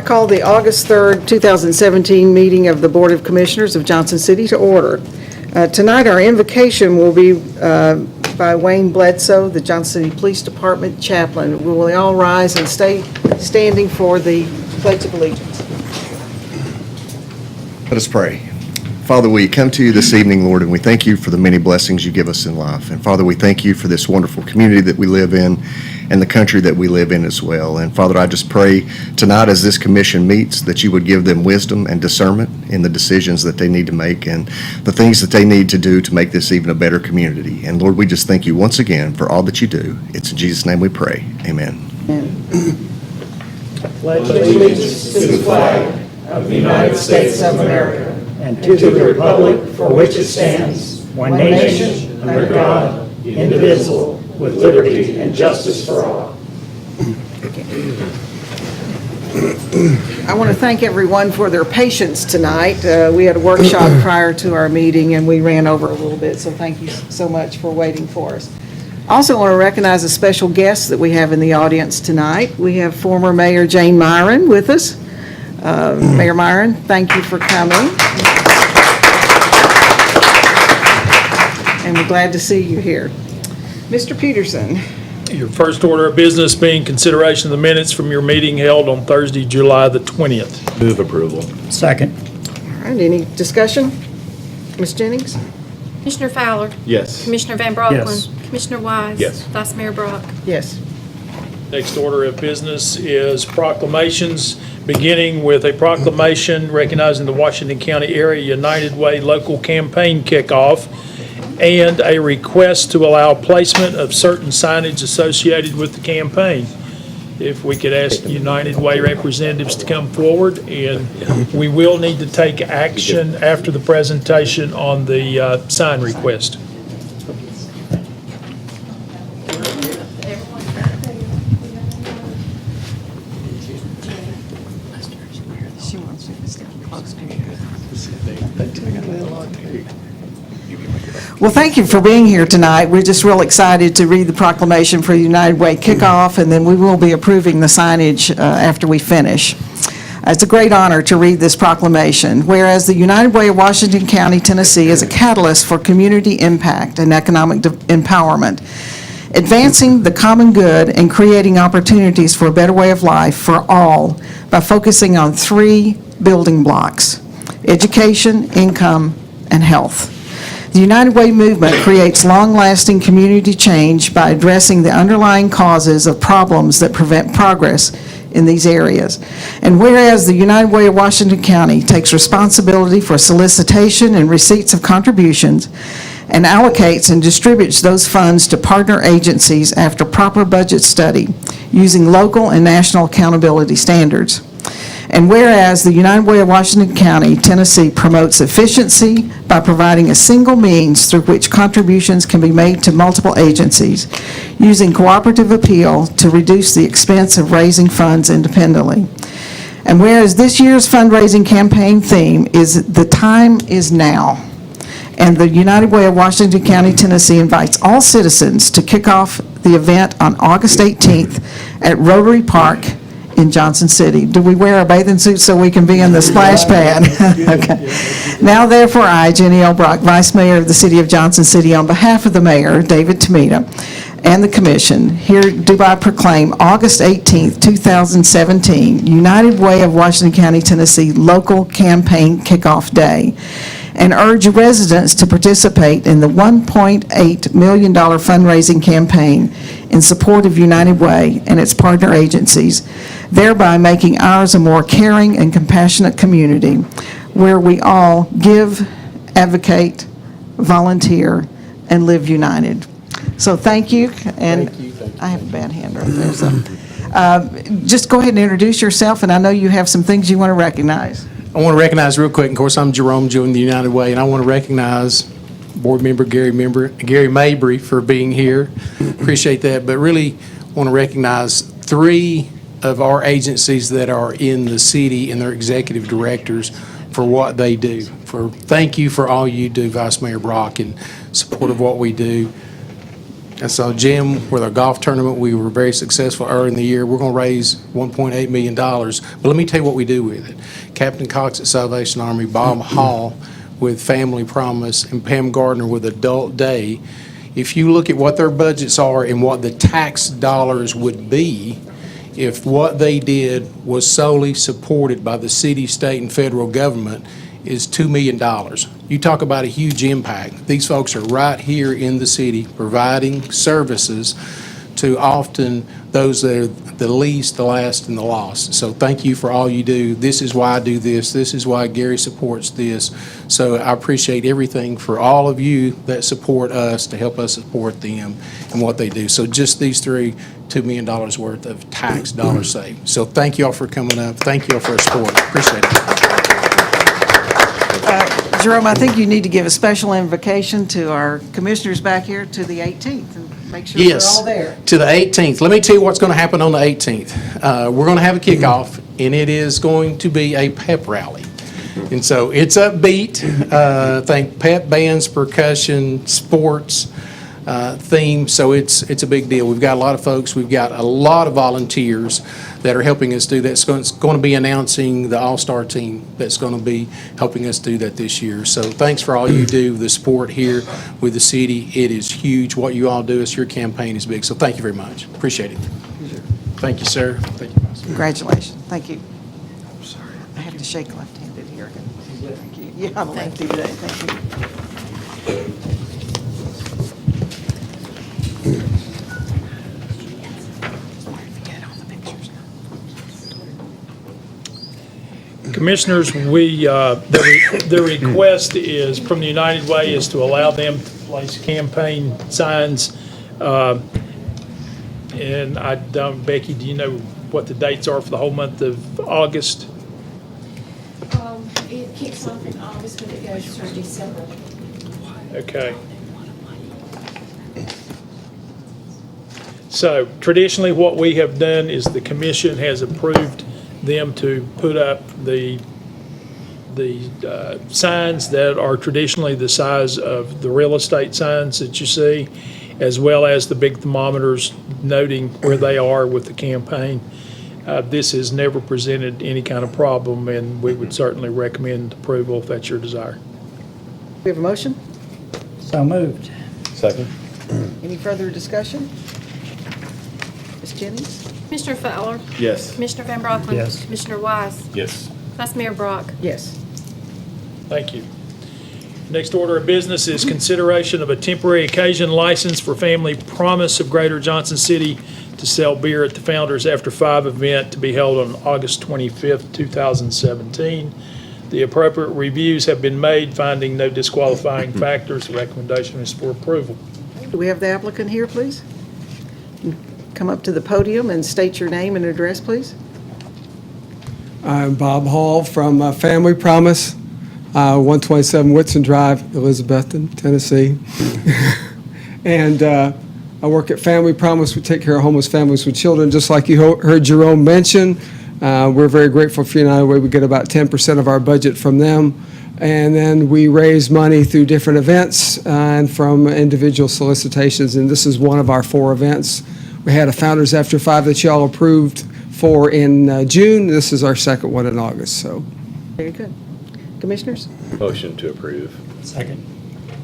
call the August 3rd, 2017 meeting of the Board of Commissioners of Johnson City to order. Tonight, our invocation will be by Wayne Bledsoe, the Johnson City Police Department chaplain. We will all rise and stay standing for the Pledge of Allegiance. Let us pray. Father, we come to you this evening, Lord, and we thank you for the many blessings you give us in life. And Father, we thank you for this wonderful community that we live in and the country that we live in as well. And Father, I just pray tonight as this commission meets that you would give them wisdom and discernment in the decisions that they need to make and the things that they need to do to make this even a better community. And Lord, we just thank you once again for all that you do. It's in Jesus' name we pray. Amen. Pledge allegiance to the flag of the United States of America and to the republic for which it stands, one nation, under God, indivisible, with liberty and justice for all. I want to thank everyone for their patience tonight. We had a workshop prior to our meeting and we ran over a little bit, so thank you so much for waiting for us. I also want to recognize a special guest that we have in the audience tonight. We have former Mayor Jane Myron with us. Mayor Myron, thank you for coming. And we're glad to see you here. Mr. Peterson. Your first order of business being consideration of the minutes from your meeting held on Thursday, July the 20th. Move approval. Second. All right, any discussion? Ms. Jennings? Commissioner Fowler? Yes. Commissioner Van Brocklin? Yes. Commissioner Wise? Yes. Vice Mayor Brock? Yes. Next order of business is proclamations, beginning with a proclamation recognizing the Washington County Area United Way local campaign kickoff and a request to allow placement of certain signage associated with the campaign. If we could ask United Way representatives to come forward, and we will need to take action after the presentation on the sign request. She wants you to stand close to you. Well, thank you for being here tonight. We're just real excited to read the proclamation for the United Way kickoff, and then we will be approving the signage after we finish. It's a great honor to read this proclamation. Whereas the United Way of Washington County, Tennessee is a catalyst for community impact and economic empowerment, advancing the common good and creating opportunities for a better way of life for all by focusing on three building blocks: education, income, and health. The United Way movement creates long-lasting community change by addressing the underlying causes of problems that prevent progress in these areas. And whereas the United Way of Washington County takes responsibility for solicitation and receipts of contributions and allocates and distributes those funds to partner agencies after proper budget study using local and national accountability standards. And whereas the United Way of Washington County, Tennessee promotes efficiency by providing a single means through which contributions can be made to multiple agencies, using cooperative appeal to reduce the expense of raising funds independently. And whereas this year's fundraising campaign theme is "The Time Is Now," and the United Way of Washington County, Tennessee invites all citizens to kick off the event on August 18th at Rotary Park in Johnson City. Do we wear our bathing suits so we can be in the splash pad? Okay. Now, therefore, I, Jenny L. Brock, Vice Mayor of the City of Johnson City, on behalf of the Mayor, David Tomita, and the Commission, here do I proclaim August 18th, 2017, United Way of Washington County, Tennessee Local Campaign Kickoff Day, and urge residents to participate in the $1.8 million fundraising campaign in support of United Way and its partner agencies, thereby making ours a more caring and compassionate community where we all give, advocate, volunteer, and live united. So thank you, and I have a bad hand right there, so just go ahead and introduce yourself, and I know you have some things you want to recognize. I want to recognize real quick, of course, I'm Jerome Joe, the United Way, and I want to recognize Board Member Gary Mabry for being here. Appreciate that, but really want to recognize three of our agencies that are in the city and their executive directors for what they do. Thank you for all you do, Vice Mayor Brock, in support of what we do. And so, Jim, with our golf tournament, we were very successful early in the year. We're going to raise $1.8 million. But let me tell you what we do with it. Captain Cox at Salvation Army, Bob Hall with Family Promise, and Pam Gardner with Adult Day. If you look at what their budgets are and what the tax dollars would be, if what they did was solely supported by the city, state, and federal government, is $2 million. You talk about a huge impact. These folks are right here in the city providing services to often those that are the least, the last, and the lost. So thank you for all you do. This is why I do this. This is why Gary supports this. So I appreciate everything for all of you that support us to help us support them and what they do. So just these three, $2 million worth of tax dollars saved. So thank you all for coming up. Thank you all for your support. Appreciate it. Jerome, I think you need to give a special invocation to our commissioners back here to the 18th and make sure they're Yes, all there. to the 18th. Let me tell you what's going to happen on the 18th. We're going to have a kickoff, and it is going to be a pep rally. And so it's upbeat. I think pep bands, percussion, sports theme. So it's a big deal. We've got a lot of folks. We've got a lot of volunteers that are helping us do that. It's going to be announcing the all-star team that's going to be helping us do that this year. So thanks for all you do, the support here with the city. It is huge. What you all do, is your campaign is big. So thank you very much. Appreciate it. Thank you, sir. Thank you, Vice. Congratulations. Thank you. I'm sorry. I have to shake left-handed here. Thank you. Yeah, I'm lefty today. Thank you. Commissioners, the request is, from the United Way, is to allow them to place campaign signs. And I don't, Becky, do you know what the dates are for the whole month of August? It kicks off in August, but it goes through December. Okay. So traditionally, what we have done is the commission has approved them to put up the signs that are traditionally the size of the real estate signs that you see, as well as the big thermometers noting where they are with the campaign. This has never presented any kind of problem, and we would certainly recommend approval if that's your desire. We have a motion? So moved. Second? Any further discussion? Ms. Jennings? Commissioner Fowler? Yes. Commissioner Van Brocklin? Yes. Commissioner Wise? Yes. Vice Mayor Brock? Yes. Thank you. Next order of business is consideration of a temporary occasion license for Family Promise of Greater Johnson City to sell beer at the Founders After Five event to be held on August 25th, 2017. The appropriate reviews have been made, finding no disqualifying factors. The recommendation is for approval. Do we have the applicant here, please? Come up to the podium and state your name and address, please. I'm Bob Hall from Family Promise, 127 Whitson Drive, Elizabethton, Tennessee. And I work at Family Promise. We take care of homeless families with children, just like you heard Jerome mention. We're very grateful for United Way. We get about 10% of our budget from them. And then we raise money through different events and from individual solicitations. And this is one of our 4 events. We had a Founders After Five that y'all approved for in June. This is our second one in August, so. Very good. Commissioners? Motion to approve. Second.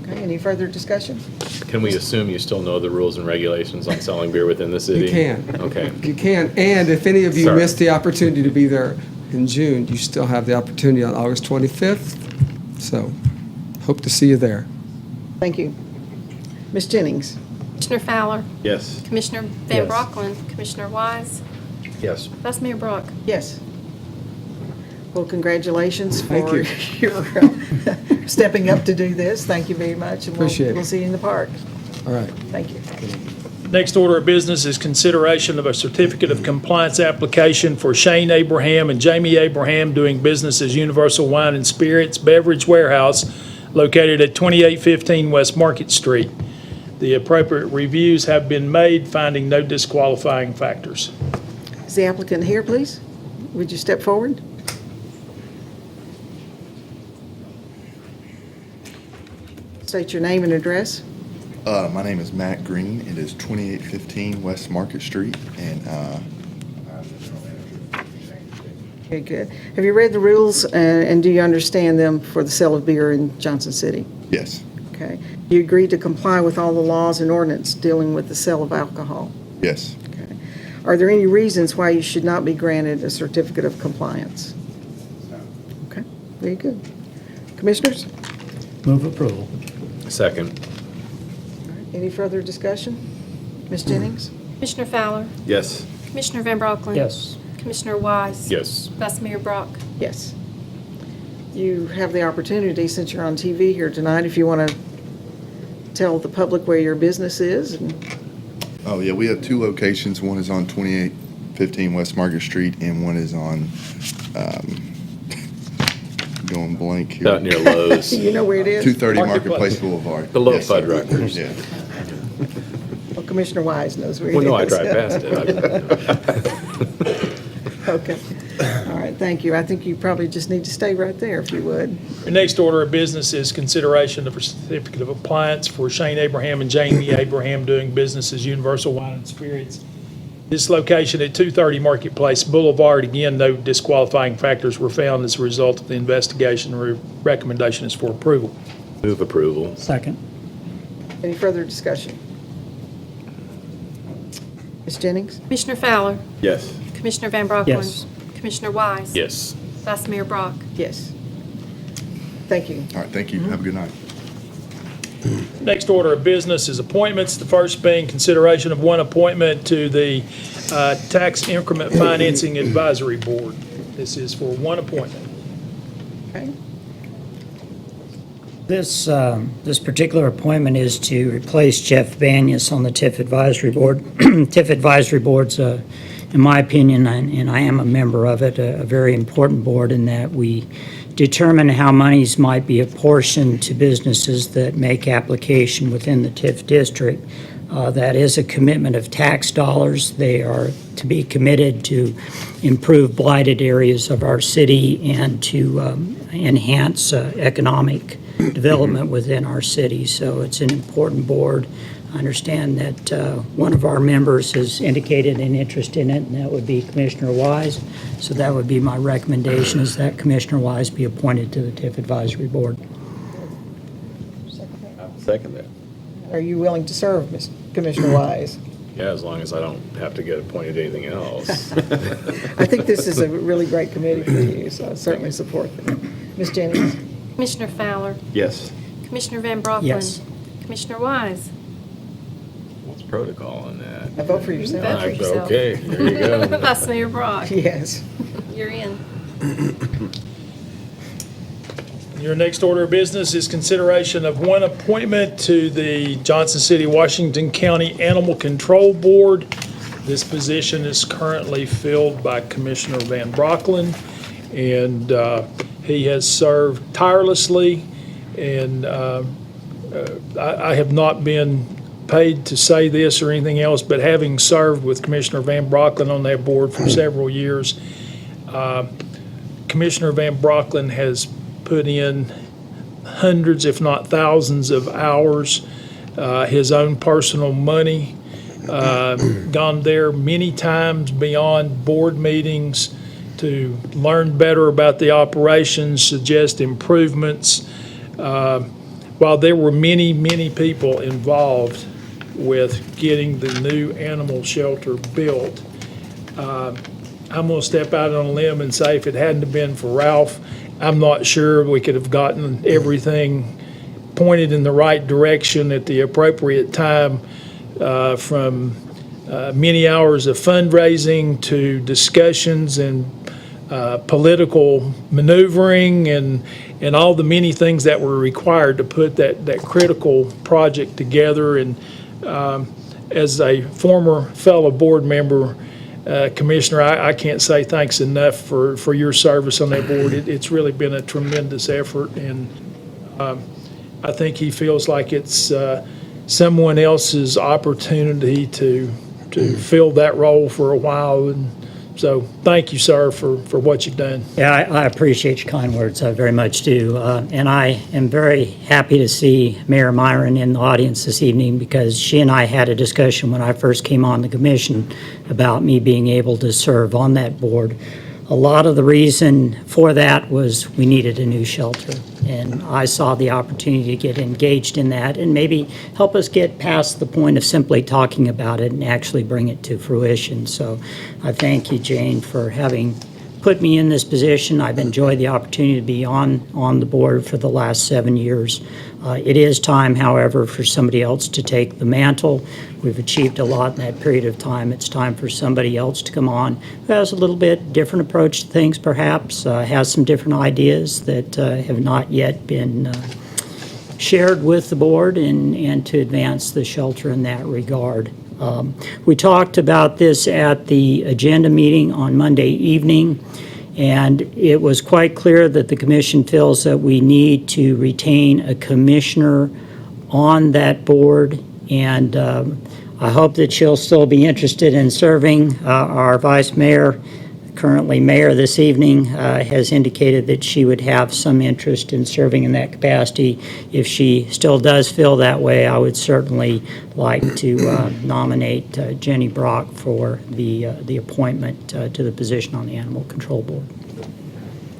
Okay, any further discussion? Can we assume you still know the rules and regulations on selling beer within the city? You can. Okay. You can, and if any of you Sorry. missed the opportunity to be there in June, you still have the opportunity on August 25th. So, hope to see you there. Thank you. Ms. Jennings? Commissioner Fowler? Yes. Commissioner Van Yes. Brocklin? Commissioner Wise? Yes. Vice Mayor Brock? Yes. Well, congratulations Thank for you. your stepping up to do this. Thank you very much. And Appreciate it. We'll see you in the park. All right. Thank you. Next order of business is consideration of a certificate of compliance application for Shane Abraham and Jamie Abraham doing business as Universal Wine and Spirits Beverage Warehouse located at 2815 West Market Street. The appropriate reviews have been made, finding no disqualifying factors. Is the applicant here, please? Would you step forward? State your name and address. My name is Matt Green. It is 2815 West Market Street, and Okay, good. Have you read the rules, and do you understand them for the sale of beer in Johnson City? yes, Okay. Do you agree to comply with all the laws and ordinance dealing with the sale of alcohol? yes, Okay. Are there any reasons why you should not be granted a certificate of compliance? Okay, very good. Commissioners, Move approval. Second. any further discussion? Ms. Jennings? Commissioner Fowler? Yes. Commissioner Van Brocklin? Yes. Commissioner Wise? Yes. Vice Mayor Brock? Yes. You have the opportunity, since you're on TV here tonight, if you want to tell the public where your business is. And oh yeah, we have two locations. One is on 2815 West Market Street, and one is on going blank here. Out near Lowe's. you know where it is? 230 Marketplace. Marketplace Boulevard. Below Yes, sir. Fuddruckers. Yeah. Well, Commissioner Wise knows where it is. Well, no, I drive past it. Okay. All right, thank you. I think you probably just need to stay right there if you would. Your next order of business is consideration of a certificate of compliance for Shane Abraham and Jamie Abraham doing business as Universal Wine and Spirits. This location at 230 Marketplace Boulevard, again, no disqualifying factors were found as a result of the investigation. The recommendation is for approval. Move approval. Second. Any further discussion? Ms. Jennings? Commissioner Fowler? Yes. Commissioner Van Brocklin? Yes. Commissioner Wise? Yes. Vice Mayor Brock? Yes. Thank you. All right, thank you. Have a good night. Next order of business is appointments. The first being consideration of one appointment to the Tax Increment Financing Advisory Board. This is for one appointment. Okay. This particular appointment is to replace Jeff Banyas on the TIF Advisory Board. TIF Advisory Board's, in my opinion, and I am a member of it, a very important board in that we determine how monies might be apportioned to businesses that make application within the TIF district. That is a commitment of tax dollars. They are to be committed to improve blighted areas of our city and to enhance economic development within our city. So it's an important board. I understand that one of our members has indicated an interest in it, and that would be Commissioner Wise. So that would be my recommendation, is that Commissioner Wise be appointed to the TIF Advisory Board. Second that. Are you willing to serve, Commissioner Wise? Yeah, as long as I don't have to get appointed to anything else. I think this is a really great committee for you, so I certainly support that. Ms. Jennings? Commissioner Fowler? Yes. Commissioner Van Brocklin? Yes. Commissioner Wise? What's protocol on that? I vote for yourself. Vote for yourself. Okay, there you go. Vice Mayor Brock? Yes. You're in. Your next order of business is consideration of one appointment to the Johnson City, Washington County Animal Control Board. This position is currently filled by Commissioner Van Brocklin, and he has served tirelessly, and I have not been paid to say this or anything else, but having served with Commissioner Van Brocklin on that board for several years, Commissioner Van Brocklin has put in hundreds, if not thousands, of hours, his own personal money, gone there many times beyond board meetings to learn better about the operations, suggest improvements. While there were many, many people involved with getting the new animal shelter built, I'm going to step out on a limb and say if it hadn't have been for Ralph, I'm not sure we could have gotten everything pointed in the right direction at the appropriate time, from many hours of fundraising to discussions and political maneuvering and all the many things that were required to put that critical project together. And as a former fellow board member, Commissioner, I can't say thanks enough for your service on that board. It's really been a tremendous effort, and I think he feels like it's someone else's opportunity to fill that role for a while. And So thank you, sir, for what you've done. Yeah, I appreciate your kind words, I very much do. And I am very happy to see Mayor Myron in the audience this evening because she and I had a discussion when I first came on the commission about me being able to serve on that board. A lot of the reason for that was we needed a new shelter. And I saw the opportunity to get engaged in that and maybe help us get past the point of simply talking about it and actually bring it to fruition. So I thank you, Jane, for having put me in this position. I've enjoyed the opportunity to be on the board for the last 7 years. It is time, however, for somebody else to take the mantle. We've achieved a lot in that period of time. It's time for somebody else to come on who has a little bit different approach to things, perhaps, has some different ideas that have not yet been shared with the board and to advance the shelter in that regard. We talked about this at the agenda meeting on Monday evening, and it was quite clear that the commission feels that we need to retain a commissioner on that board, and I hope that she'll still be interested in serving. Our vice mayor, currently mayor this evening, has indicated that she would have some interest in serving in that capacity. If she still does feel that way, I would certainly like to nominate Jenny Brock for the appointment to the position on the Animal Control Board.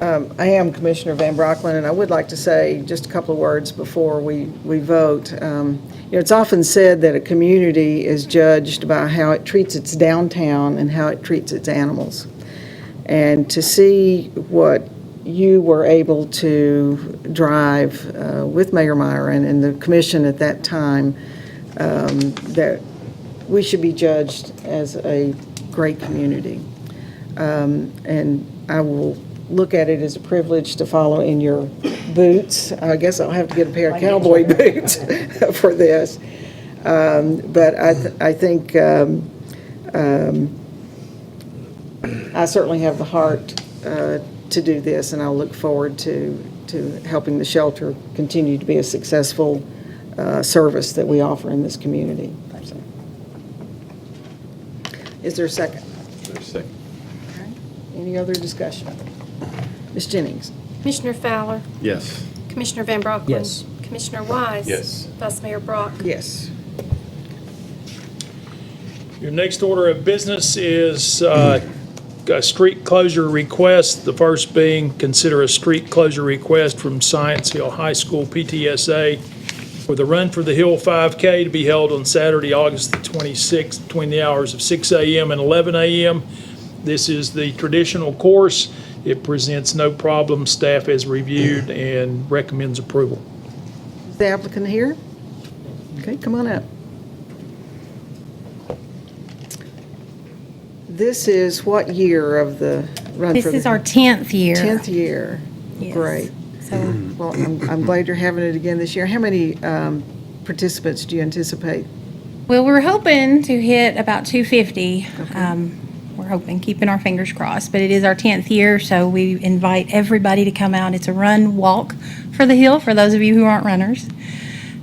I am Commissioner Van Brocklin, and I would like to say just a couple of words before we vote. It's often said that a community is judged by how it treats its downtown and how it treats its animals. And to see what you were able to drive with Mayor Myron and the commission at that time, that we should be judged as a great community. And I will look at it as a privilege to follow in your boots. I guess I'll have to get a pair of cowboy boots for this. But I think I certainly have the heart to do this, and I'll look forward to helping the shelter continue to be a successful service that we offer in this community. So. Is there a second? There's a second. Any other discussion? Ms. Jennings? Commissioner Fowler? Yes. Commissioner Van Brocklin? Yes. Commissioner Wise? Yes. Vice Mayor Brock? Yes. Your next order of business is a street closure request. The first being, consider a street closure request from Science Hill High School PTSA for the Run for the Hill 5K to be held on Saturday, August the 26th, between the hours of 6 a.m. and 11 a.m. This is the traditional course. It presents no problem. Staff has reviewed and recommends approval. Is the applicant here? Okay, come on up. This is what year of the Run This for the is our 10th year. 10th year. Yes. Great. So Well, I'm glad you're having it again this year. How many participants do you anticipate? well, we're hoping to hit about 250. We're hoping, keeping our fingers crossed. But it is our 10th year, so we invite everybody to come out. It's a run, walk for the hill for those of you who aren't runners.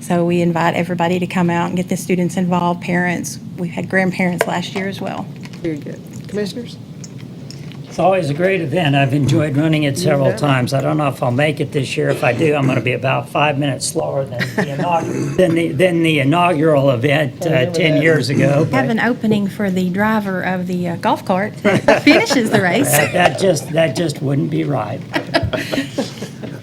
So we invite everybody to come out and get the students involved, parents. We've had grandparents last year as well. Very good. Commissioners? It's always a great event. I've enjoyed running it several bet. times. I don't know if I'll make it this year. If I do, I'm going to be about 5 minutes slower than the inaugural event 10 years ago. Have but an opening for the driver of the golf cart that finishes the race. that just wouldn't be right.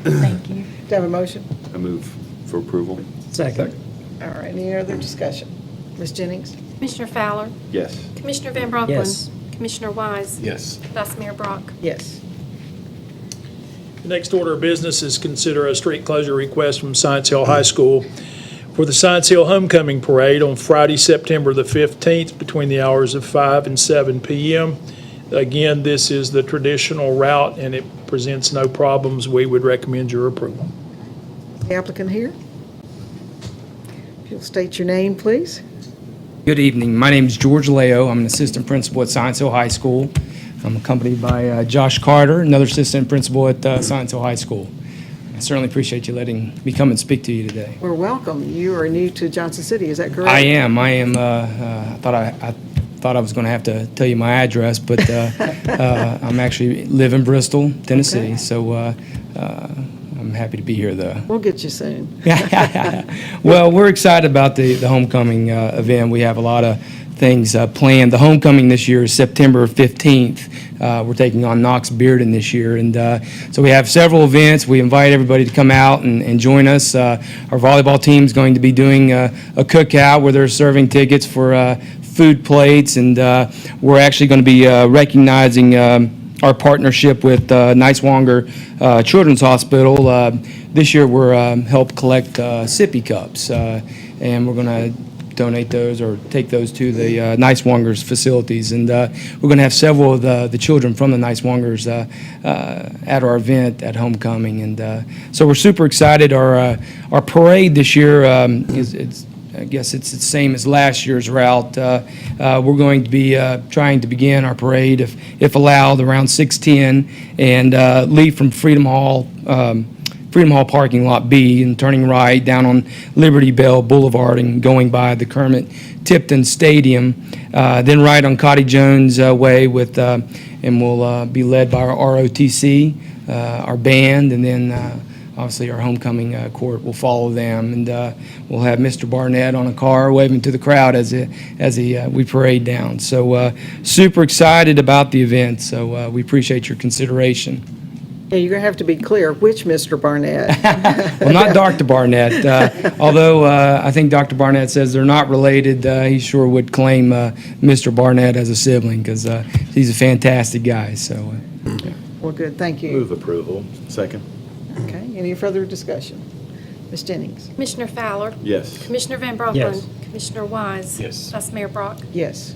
Thank you. Do you have a motion? I move for approval. Second. All right, any other discussion? Ms. Jennings? Commissioner Fowler? Yes. Commissioner Van Brocklin? Yes. Commissioner Wise? Yes. Vice Mayor Brock? Yes. The next order of business is consider a street closure request from Science Hill High School for the Science Hill Homecoming Parade on Friday, September the 15th, between the hours of 5 and 7 p.m. Again, this is the traditional route, and it presents no problems. We would recommend your approval. The applicant here? If you'll state your name, please. Good evening. My name is George Leo. I'm an assistant principal at Science Hill High School. I'm accompanied by Josh Carter, another assistant principal at Science Hill High School. I certainly appreciate you letting me come and speak to you today. Well, welcome. You are new to Johnson City, is that correct? I am. I thought I was going to have to tell you my address, but I'm actually live in Bristol, Tennessee. Okay. So I'm happy to be here, though. We'll get you soon. Well, we're excited about the homecoming event. We have a lot of things planned. The homecoming this year is September 15th. We're taking on Knox Bearden this year, and so we have several events. We invite everybody to come out and join us. Our volleyball team is going to be doing a cookout where they're serving tickets for food plates, and we're actually going to be recognizing our partnership with Niswonger Children's Hospital. This year we're help collect sippy cups, and we're going to donate those or take those to the Niswonger's facilities. And we're going to have several of the children from the Niswongers at our event at homecoming. And so we're super excited. Our parade this year I guess it's the same as last year's route. We're going to be trying to begin our parade, if allowed, around 6:10 and leave from Freedom Hall parking lot B and turning right down on Liberty Bell Boulevard and going by the Kermit Tipton Stadium, then right on Cotty Jones Way with, and we'll be led by our ROTC, our band, and then obviously our homecoming court will follow them, and we'll have Mr. Barnett on a car waving to the crowd as we parade down. So super excited about the event. So we appreciate your consideration. Yeah, you're going to have to be clear, which Mr. Barnett? Well, not Dr. Barnett. Although I think Dr. Barnett says they're not related, he sure would claim Mr. Barnett as a sibling because he's a fantastic guy. So, yeah. Well, good, thank you. Move approval. Second. Okay, any further discussion? Ms. Jennings? Commissioner Fowler? Yes. Commissioner Van Brocklin? Yes. Commissioner Wise? Yes. Vice Mayor Brock? Yes.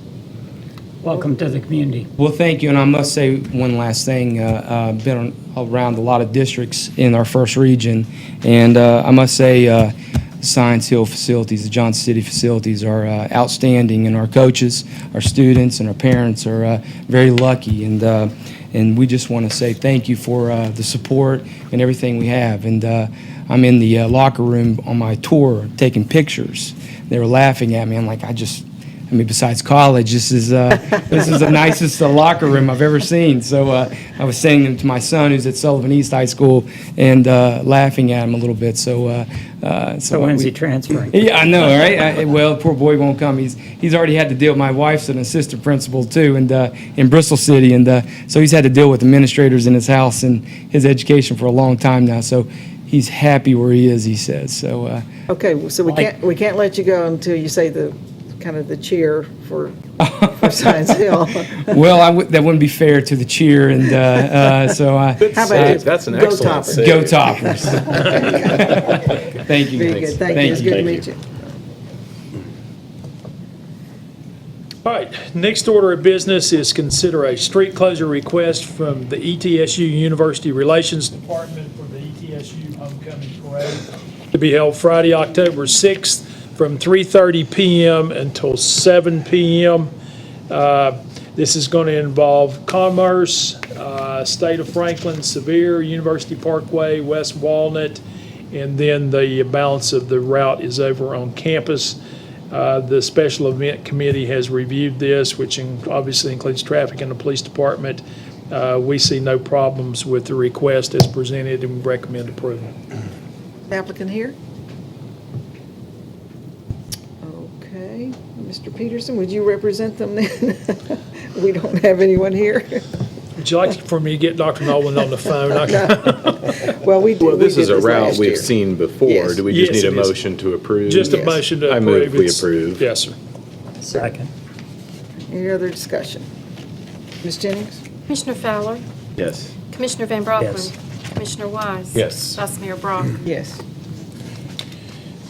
Welcome to the community. Well, thank you, and I must say one last thing. Been around a lot of districts in our first region, and I must say Science Hill facilities, the Johnson City facilities are outstanding, and our coaches, our students, and our parents are very lucky, and we just want to say thank you for the support and everything we have. And I'm in the locker room on my tour taking pictures. They were laughing at me. I'm like, I mean, besides college, this is the nicest locker room I've ever seen. So I was saying them to my son, who's at Sullivan East High School, and laughing at him a little bit. So when's he transferring? Yeah, I know, right? Well, poor boy won't come. He's already had to deal. My wife's an assistant principal too, and in Bristol City, and so he's had to deal with administrators in his house and his education for a long time now. So he's happy where he is, he says. So Okay, so we can't let you go until you say the cheer for Science Hill. Well, that wouldn't be fair to the cheer, and so How about That's an Go excellent Toppers. save. go Toppers. Thank you. Very good, thank you, it's good to meet you. All right, next order of business is consider a street closure request from the ETSU University Relations Department for the ETSU Homecoming Parade to be held Friday, October 6th from 3:30 p.m. until 7 p.m. This is going to involve Commerce, State of Franklin, Sevier, University Parkway, West Walnut, and then the balance of the route is over on campus. The Special Event Committee has reviewed this, which obviously includes traffic and the police department. We see no problems with the request as presented and recommend approval. Applicant here? Okay, Mr. Peterson, would you represent them then? We don't have anyone here. Would you like for me to get Dr. Nolan on the phone? Well, we did. Well, this we is did a route last we've year. seen before. Yes. Do we just Yes, need a it is. motion to approve? Just a Yes. motion to I approve. move we It's- approve. Yes, sir. Second. Any other discussion? Ms. Jennings? Commissioner Fowler? Yes. Commissioner Van Brocklin? Yes. Commissioner Wise? Yes. Vice Mayor Brock? Yes.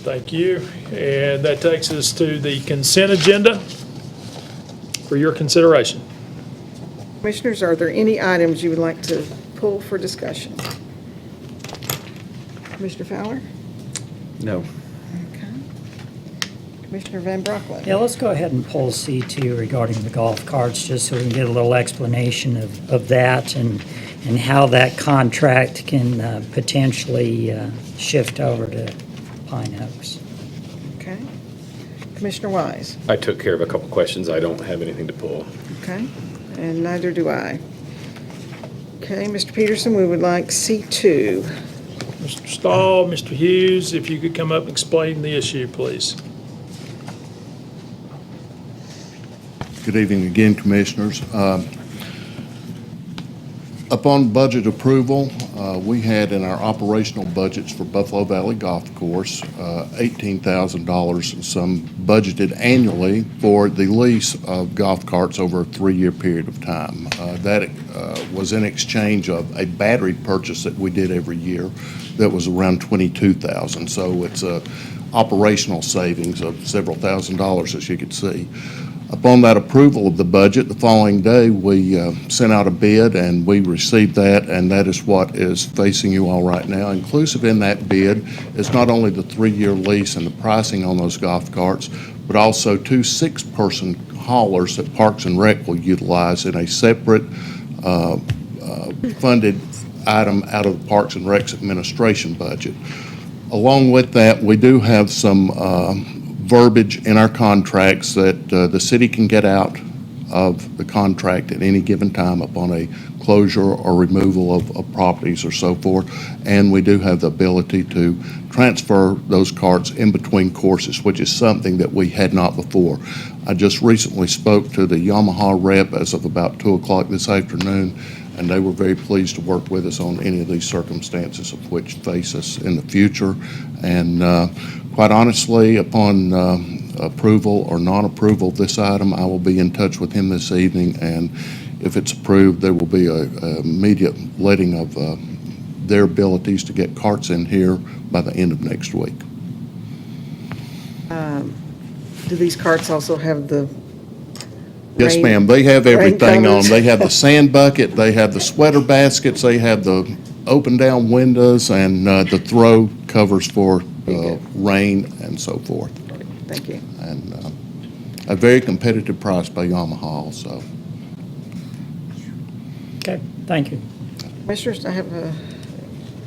Thank you. And that takes us to the consent agenda for your consideration. Commissioners, are there any items you would like to pull for discussion? Commissioner Fowler? No. Okay. Commissioner Van Brocklin? Yeah, let's go ahead and pull C2 regarding the golf carts, just so we can get a little explanation of that and how that contract can potentially shift over to Pine Oaks. Okay. Commissioner Wise? I took care of a couple questions. I don't have anything to pull. Okay, and neither do I. Okay, Mr. Peterson, we would like C2. Mr. Stahl, Mr. Hughes, if you could come up and explain the issue, please. Good evening again, Commissioners. Upon budget approval, we had in our operational budgets for Buffalo Valley Golf Course, $18,000 and some budgeted annually for the lease of golf carts over a 3-year period of time. That was in exchange of a battery purchase that we did every year that was around $22,000. So it's a operational savings of several $1,000s, as you can see. Upon that approval of the budget, the following day, we sent out a bid, and we received that, and that is what is facing you all right now. Inclusive in that bid is not only the 3-year lease and the pricing on those golf carts, but also 2 6-person haulers that Parks and Rec will utilize in a separate funded item out of the Parks and Rec's administration budget. Along with that, we do have some verbiage in our contracts that the city can get out of the contract at any given time upon a closure or removal of properties or so forth. And we do have the ability to transfer those carts in between courses, which is something that we had not before. I just recently spoke to the Yamaha rep as of about 2 o'clock this afternoon, and they were very pleased to work with us on any of these circumstances of which face us in the future. And quite honestly, upon approval or non-approval of this item, I will be in touch with him this evening, and if it's approved, there will be a immediate letting of their abilities to get carts in here by the end of next week. Do these carts also have the Yes, rain- ma'am, they have everything on. covers? They have the sand bucket, they have the sweater baskets, they have the open-down windows, and the throw covers for rain and so forth. Thank you. And a very competitive price by Yamaha also. Okay, thank you. Commissioners, I have a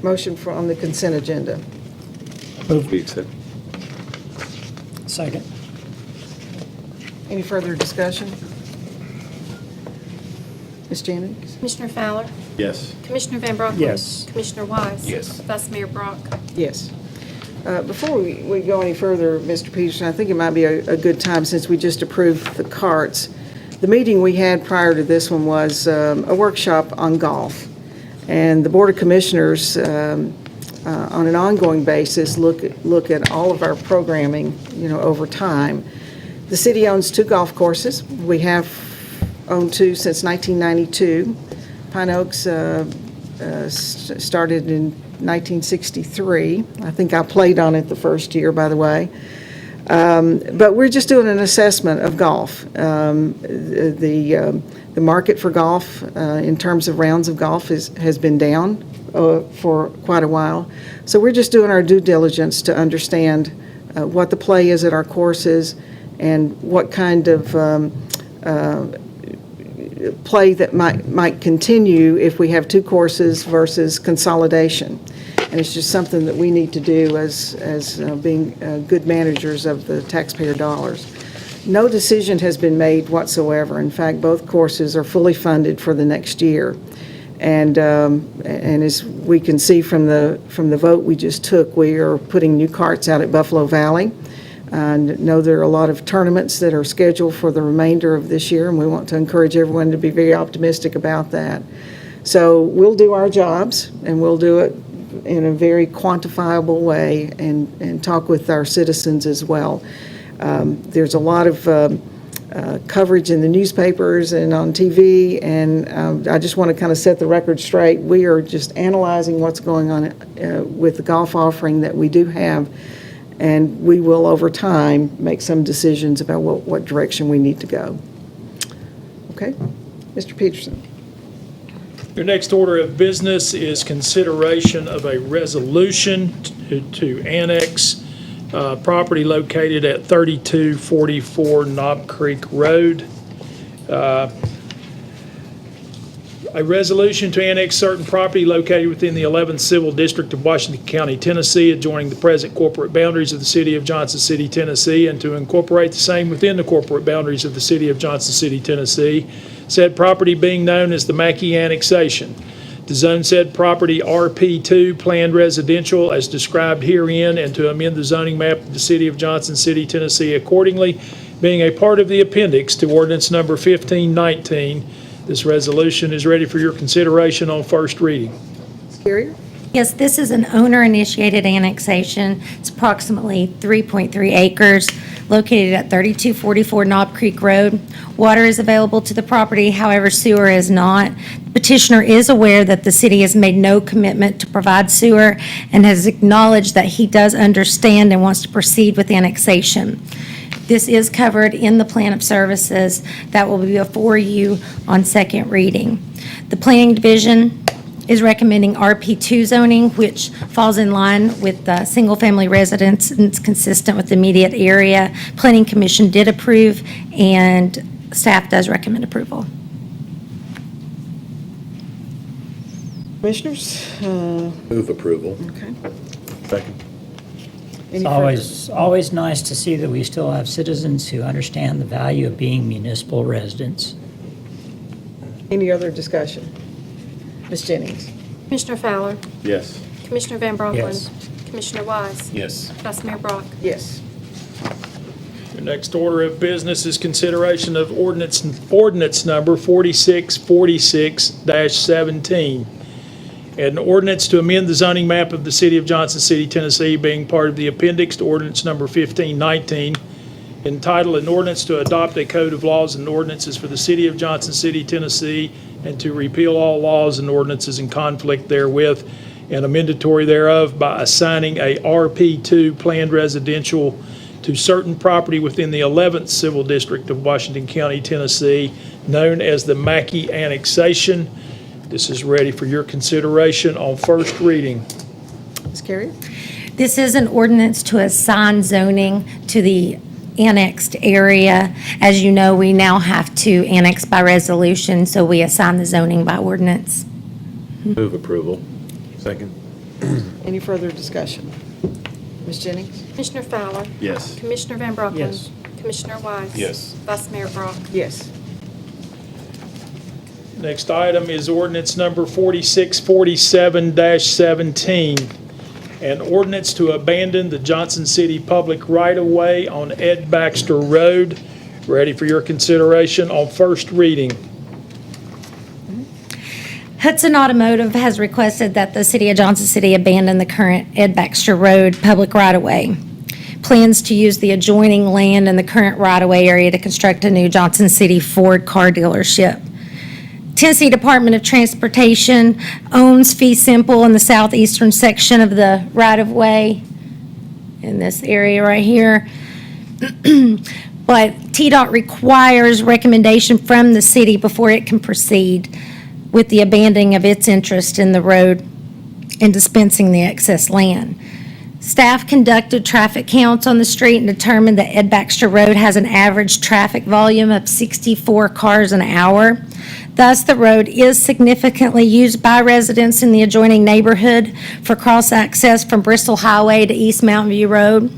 motion on the consent agenda. Move. We accept. Second. Any further discussion? Ms. Jennings? Commissioner Fowler? Yes. Commissioner Van Brocklin? Yes. Commissioner Wise? Yes. Vice Mayor Brock? Yes. Before we go any further, Mr. Peterson, I think it might be a good time, since we just approved the carts. The meeting we had prior to this one was a workshop on golf. And the Board of Commissioners, on an ongoing basis, look at all of our programming, over time. The city owns 2 golf courses. We have owned 2 since 1992. Pine Oaks started in 1963. I think I played on it the first year, by the way. But we're just doing an assessment of golf. The market for golf, in terms of rounds of golf, has been down for quite a while. So we're just doing our due diligence to understand what the play is at our courses and what kind of play that might continue if we have 2 courses versus consolidation. And it's just something that we need to do as being good managers of the taxpayer dollars. No decision has been made whatsoever. In fact, both courses are fully funded for the next year. And as we can see from the vote we just took, we are putting new carts out at Buffalo Valley. I know there are a lot of tournaments that are scheduled for the remainder of this year, and we want to encourage everyone to be very optimistic about that. So we'll do our jobs, and we'll do it in a very quantifiable way and talk with our citizens as well. There's a lot of coverage in the newspapers and on TV, and I just want to kind of set the record straight. We are just analyzing what's going on with the golf offering that we do have, and we will, over time, make some decisions about what direction we need to go. Okay? Mr. Peterson. Your next order of business is consideration of a resolution to annex property located at 3244 Knob Creek Road. A resolution to annex certain property located within the 11th Civil District of Washington County, Tennessee, adjoining the present corporate boundaries of the city of Johnson City, Tennessee, and to incorporate the same within the corporate boundaries of the city of Johnson City, Tennessee, said property being known as the Mackey annexation. To zone said property RP2 planned residential as described herein, and to amend the zoning map of the city of Johnson City, Tennessee accordingly, being a part of the appendix to ordinance number 1519. This resolution is ready for your consideration on first reading. Carrier? Yes, this is an owner-initiated annexation. It's approximately 3.3 acres, located at 3244 Knob Creek Road. Water is available to the property, however, sewer is not. Petitioner is aware that the city has made no commitment to provide sewer and has acknowledged that he does understand and wants to proceed with annexation. This is covered in the plan of services that will be before you on second reading. The Planning Division is recommending RP2 zoning, which falls in line with single-family residence and it's consistent with the immediate area. Planning Commission did approve, and staff does recommend approval. Commissioners? Move approval. Okay. Second. It's always nice to see that we still have citizens who understand the value of being municipal residents. Any other discussion? Ms. Jennings? Commissioner Fowler? Yes. Commissioner Van Brocklin? Yes. Commissioner Wise? Yes. Vice Mayor Brock? Yes. Your next order of business is consideration of ordinance number 4646-17. An ordinance to amend the zoning map of the city of Johnson City, Tennessee, being part of the appendix to ordinance number 1519, entitled "An Ordinance to Adopt a Code of Laws and Ordinances for the City of Johnson City, Tennessee, and to repeal all laws and ordinances in conflict therewith, and amendatory thereof by assigning a RP2 planned residential to certain property within the 11th Civil District of Washington County, Tennessee, known as the Mackey annexation." This is ready for your consideration on first reading. Ms. Carrier? This is an ordinance to assign zoning to the annexed area. As you know, we now have to annex by resolution, so we assign the zoning by ordinance. Move approval. Second. Any further discussion? Ms. Jennings? Commissioner Fowler? Yes. Commissioner Van Brocklin? Yes. Commissioner Wise? Yes. Vice Mayor Brock? Yes. Next item is ordinance number 4647-17, an ordinance to abandon the Johnson City public right-of-way on Ed Baxter Road. Ready for your consideration on first reading. Hudson Automotive has requested that the city of Johnson City abandon the current Ed Baxter Road public right-of-way. Plans to use the adjoining land in the current right-of-way area to construct a new Johnson City Ford car dealership. Tennessee Department of Transportation owns fee simple in the southeastern section of the right-of-way in this area right here. But TDOT requires recommendation from the city before it can proceed with the abandoning of its interest in the road and dispensing the excess land. Staff conducted traffic counts on the street and determined that Ed Baxter Road has an average traffic volume of 64 cars an hour. Thus, the road is significantly used by residents in the adjoining neighborhood for cross-access from Bristol Highway to East Mountain View Road.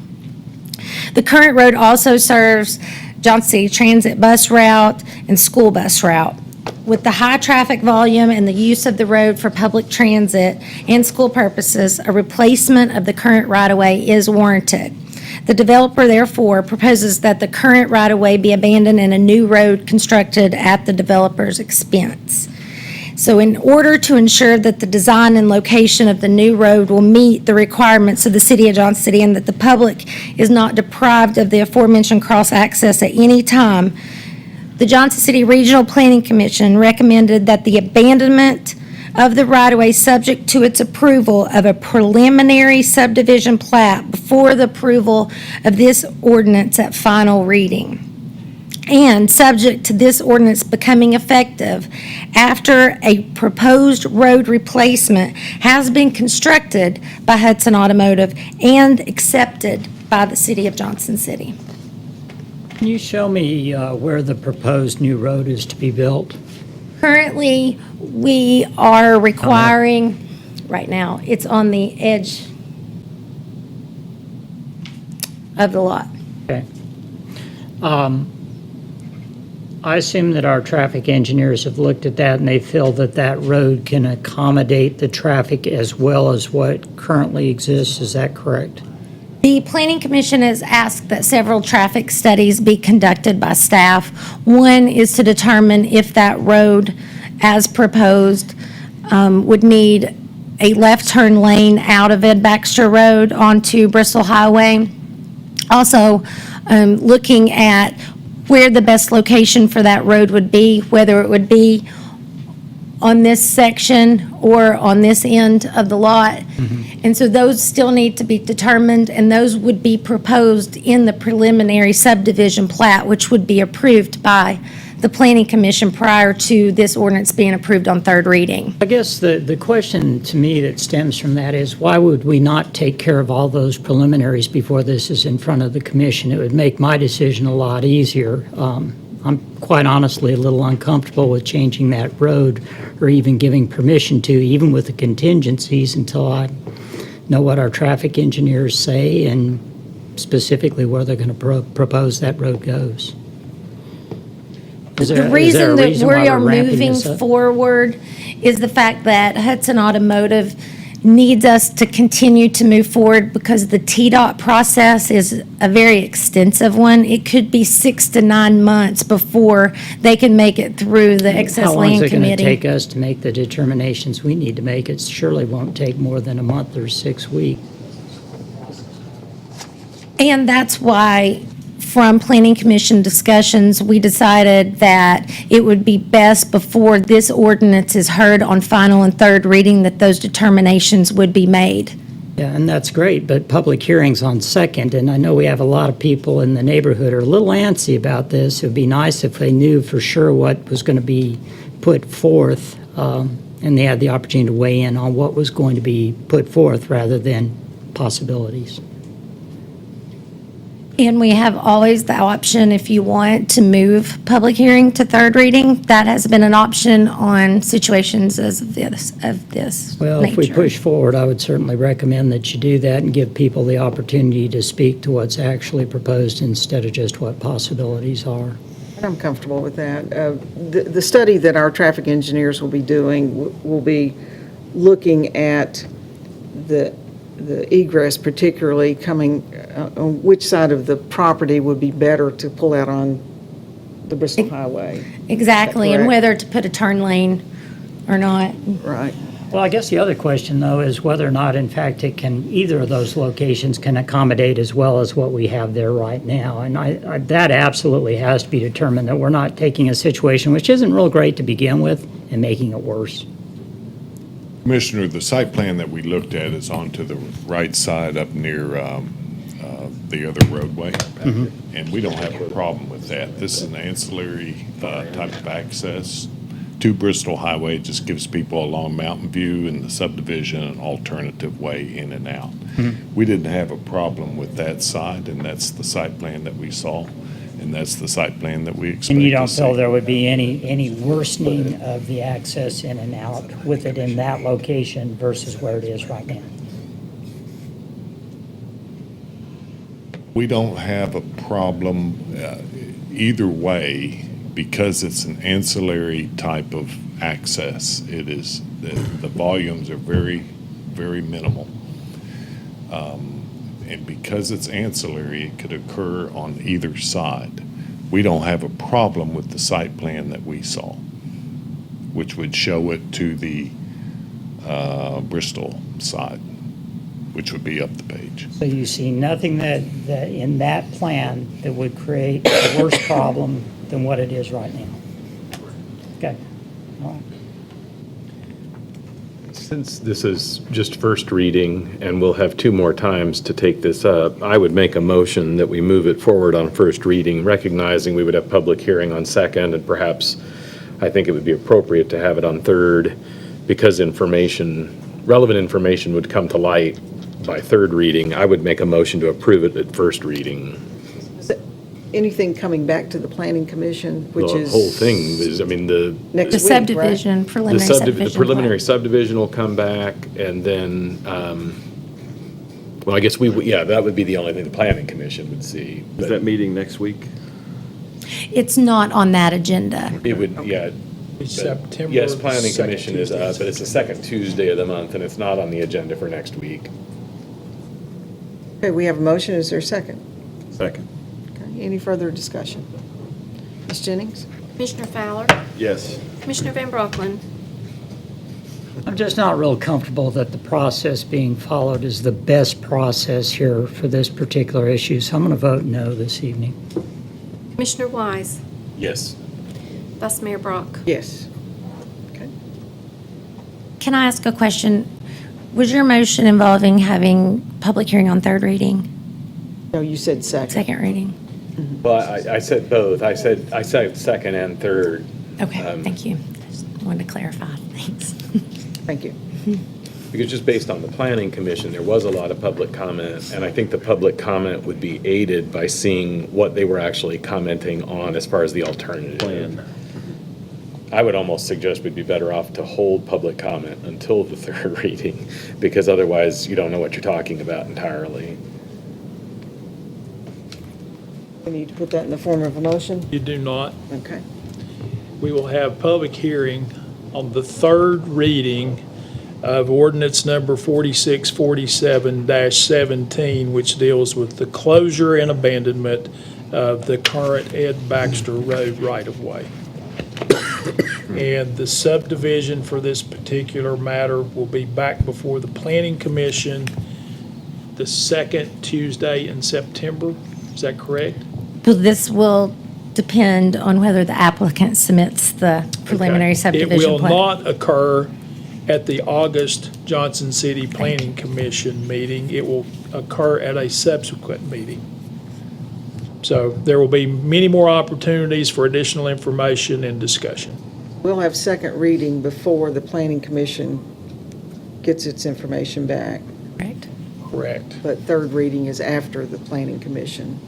The current road also serves Johnson City Transit bus route and school bus route. With the high traffic volume and the use of the road for public transit and school purposes, a replacement of the current right-of-way is warranted. The developer therefore proposes that the current right-of-way be abandoned and a new road constructed at the developer's expense. So in order to ensure that the design and location of the new road will meet the requirements of the city of Johnson City and that the public is not deprived of the aforementioned cross-access at any time, the Johnson City Regional Planning Commission recommended that the abandonment of the right-of-way subject to its approval of a preliminary subdivision plat before the approval of this ordinance at final reading, and subject to this ordinance becoming effective after a proposed road replacement has been constructed by Hudson Automotive and accepted by the city of Johnson City. Can you show me where the proposed new road is to be built? Currently, we are requiring, right now, it's on the edge of the lot. Okay. I assume that our traffic engineers have looked at that and they feel that that road can accommodate the traffic as well as what currently exists. Is that correct? The Planning Commission has asked that several traffic studies be conducted by staff. One is to determine if that road, as proposed, would need a left turn lane out of Ed Baxter Road onto Bristol Highway. Also, looking at where the best location for that road would be, whether it would be on this section or on this end of the lot. And so those still need to be determined, and those would be proposed in the preliminary subdivision plat, which would be approved by the Planning Commission prior to this ordinance being approved on third reading. I guess the question to me that stems from that is, why would we not take care of all those preliminaries before this is in front of the commission? It would make my decision a lot easier. I'm quite honestly a little uncomfortable with changing that road or even giving permission to, even with the contingencies, until I know what our traffic engineers say and specifically where they're going to propose that road goes. The reason that we why are we're ramping moving this up? forward is the fact that Hudson Automotive needs us to continue to move forward because the TDOT process is a very extensive one. It could be 6 to 9 months before they can make it through the excess How long is land it going to committee. take us to make the determinations we need to make? It surely won't take more than a month or 6 weeks. And that's why, from Planning Commission discussions, we decided that it would be best before this ordinance is heard on final and third reading that those determinations would be made. Yeah, and that's great, but public hearings on second, and I know we have a lot of people in the neighborhood are a little antsy about this. It would be nice if they knew for sure what was going to be put forth, and they had the opportunity to weigh in on what was going to be put forth rather than possibilities. And we have always the option, if you want, to move public hearing to third reading. That has been an option on situations as of this Well, if we nature. push forward, I would certainly recommend that you do that and give people the opportunity to speak to what's actually proposed instead of just what possibilities are. I'm comfortable with that. The study that our traffic engineers will be doing will be looking at the egress, particularly coming, on which side of the property would be better to pull out on the Bristol Highway. Exactly, and correct? whether to put a turn lane or not. Right. Well, I guess the other question, though, is whether or not, in fact, it can, either of those locations can accommodate as well as what we have there right now. And that absolutely has to be determined, that we're not taking a situation which isn't real great to begin with and making it worse. Commissioner, the site plan that we looked at is onto the right side up near the other roadway. And we don't have a problem with that. This is an ancillary type of access to Bristol Highway. It just gives people along Mountain View and the subdivision an alternative way in and out. We didn't have a problem with that side, and that's the site plan that we saw, and that's the site plan that we expect to see. And you don't feel there would be any worsening of the access in and out with it in that location versus where it is right now? We don't have a problem either way because it's an ancillary type of access. It is, the volumes are very, very minimal. And because it's ancillary, it could occur on either side. We don't have a problem with the site plan that we saw, which would show it to the Bristol side, which would be up the page. So you see nothing that in that plan that would create a worse problem than what it is right now? Okay. All right. Since this is just first reading and we'll have 2 more times to take this up, I would make a motion that we move it forward on first reading, recognizing we would have public hearing on second, and perhaps I think it would be appropriate to have it on third because relevant information would come to light by third reading. I would make a motion to approve it at first reading. anything coming back to the planning commission, which The is? whole thing is, I mean, the Next The week, right? subdivision, the preliminary subdiv- subdivision. the preliminary plat. subdivision will come back, and then, well, I guess yeah, that would be the only thing the planning commission would see. Is that meeting next week? It's not on that agenda. It would, yeah. It's but- September. Yes, planning second commission is Tuesday in up, but it's the second Tuesday of the month, and it's not on the agenda for next week. Okay, we have a motion. Is there a second? Second. Okay, any further discussion? Ms. Jennings? Commissioner Fowler, Yes. Commissioner Van Brocklin, I'm just not real comfortable that the process being followed is the best process here for this particular issue, so I'm going to vote no this evening. Commissioner Wise, Yes. Vice Mayor Brock. Yes. Okay. Can I ask a question? Was your motion involving having public hearing on third reading, No, you said second. second reading? Well, I said both. I said second and third. Okay, thank you. Just wanted to clarify. Thanks. Thank you. Because just based on the planning commission, there was a lot of public comment, and I think the public comment would be aided by seeing what they were actually commenting on as far as the alternative. Plan. I would almost suggest we'd be better off to hold public comment until the third reading, because otherwise you don't know what you're talking about entirely. We need to put that in the form of a motion? You do not. Okay. We will have public hearing on the third reading of ordinance number 4647-17, which deals with the closure and abandonment of the current Ed Baxter Road right-of-way. And the subdivision for this particular matter will be back before the Planning Commission the second Tuesday in September. Is that correct? So this will depend on whether the applicant submits the preliminary Okay. subdivision It will plan. not occur at the August Johnson City Planning Commission meeting. It will occur at a subsequent meeting. So there will be many more opportunities for additional information and discussion. We'll have second reading before the planning commission gets its information back, Right. Correct. but third reading is after the planning commission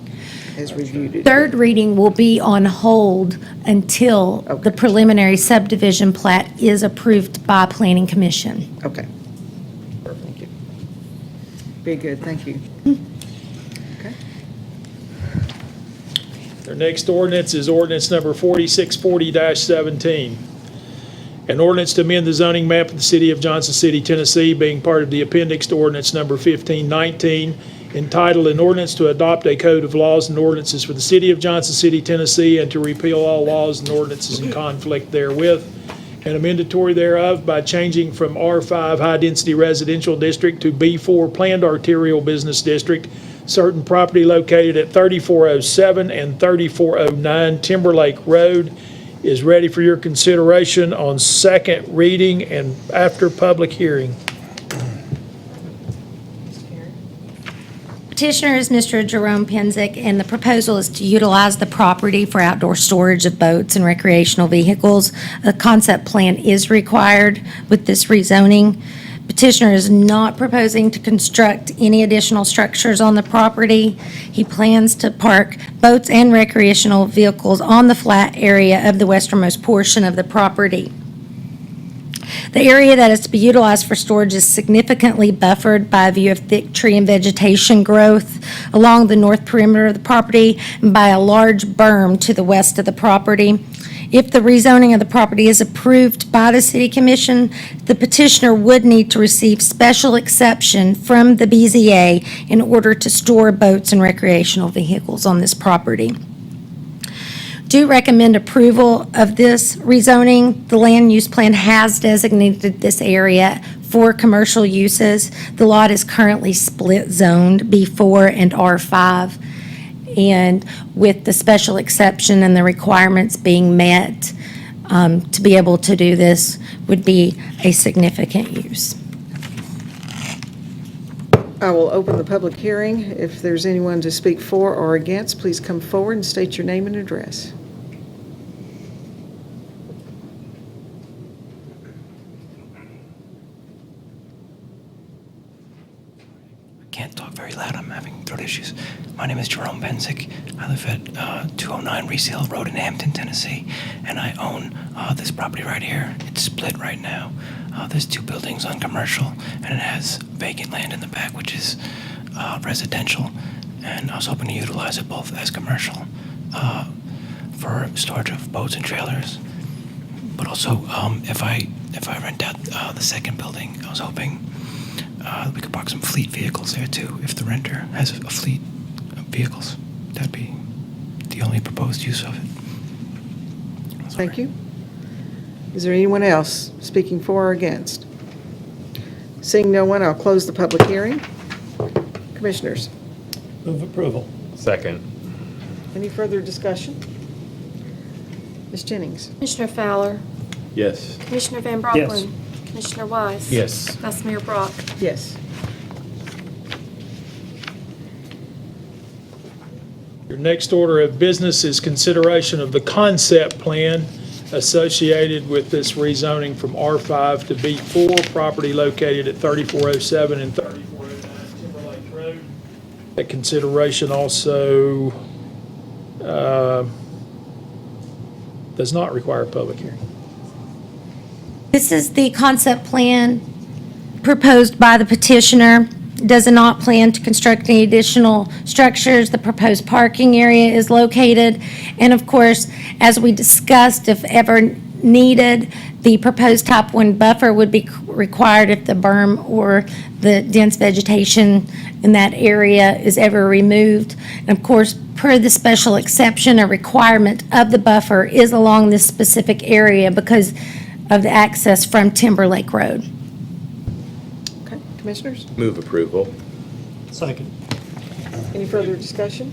has reviewed it. Third reading will be on hold until the preliminary subdivision plat is approved by Planning Commission. Okay. Thank you. Very good, thank you. Okay. Our next ordinance is ordinance number 4640-17. An ordinance to amend the zoning map of the city of Johnson City, Tennessee, being part of the appendix to ordinance number 1519, entitled "An Ordinance to Adopt a Code of Laws and Ordinances for the City of Johnson City, Tennessee, and to repeal all laws and ordinances in conflict therewith, and amendatory thereof by changing from R5 High Density Residential District to B4 Planned Arterial Business District, certain property located at 3407 and 3409 Timberlake Road, is ready for your consideration on second reading and after public hearing." Petitioner is Mr. Jerome Penzick, and the proposal is to utilize the property for outdoor storage of boats and recreational vehicles. A concept plan is required with this rezoning. Petitioner is not proposing to construct any additional structures on the property. He plans to park boats and recreational vehicles on the flat area of the westernmost portion of the property. The area that is to be utilized for storage is significantly buffered by a view of thick tree and vegetation growth along the north perimeter of the property and by a large berm to the west of the property. If the rezoning of the property is approved by the City Commission, the petitioner would need to receive special exception from the BZA in order to store boats and recreational vehicles on this property. Do recommend approval of this rezoning. The land use plan has designated this area for commercial uses. The lot is currently split zoned B4 and R5. And with the special exception and the requirements being met, to be able to do this would be a significant use. I will open the public hearing. If there's anyone to speak for or against, please come forward and state your name and address. can't talk very loud. I'm having throat issues. My name is Jerome Benzik. I live at 209 Reese Hill Road in Hampton, Tennessee, and I own this property right here. It's split right now. There's 2 buildings on commercial, and it has vacant land in the back, which is residential. And I was hoping to utilize it both as commercial for storage of boats and trailers, but also if I rent out the second building, I was hoping we could park some fleet vehicles there too. If the renter has a fleet of vehicles, that'd be the only proposed use of it. Thank you. Is there anyone else speaking for or against? Seeing no one, I'll close the public hearing. Commissioners, Move approval. Second. any further discussion? Ms. Jennings? Commissioner Fowler, Yes. Commissioner Van Yes. Brocklin, Commissioner Wise. Yes. Vice Mayor Brock. Yes. Your next order of business is consideration of the concept plan associated with this rezoning from R5 to B4, property located at 3407 and 3409 Timberlake Road. That consideration also does not require a public hearing. This is the concept plan proposed by the petitioner. Does not plan to construct any additional structures. The proposed parking area is located. And of course, as we discussed, if ever needed, the proposed type 1 buffer would be required if the berm or the dense vegetation in that area is ever removed. And of course, per the special exception, a requirement of the buffer is along this specific area because of the access from Timberlake Road. Okay, Commissioners, Move approval. Second. any further discussion?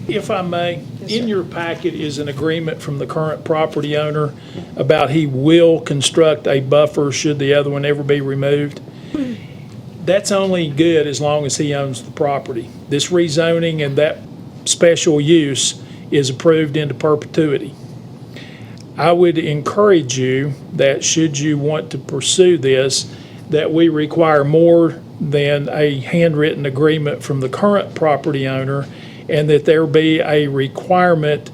If I may, Yes, in sir. your packet is an agreement from the current property owner about he will construct a buffer should the other one ever be removed. That's only good as long as he owns the property. This rezoning and that special use is approved into perpetuity. I would encourage you that should you want to pursue this, that we require more than a handwritten agreement from the current property owner, and that there be a requirement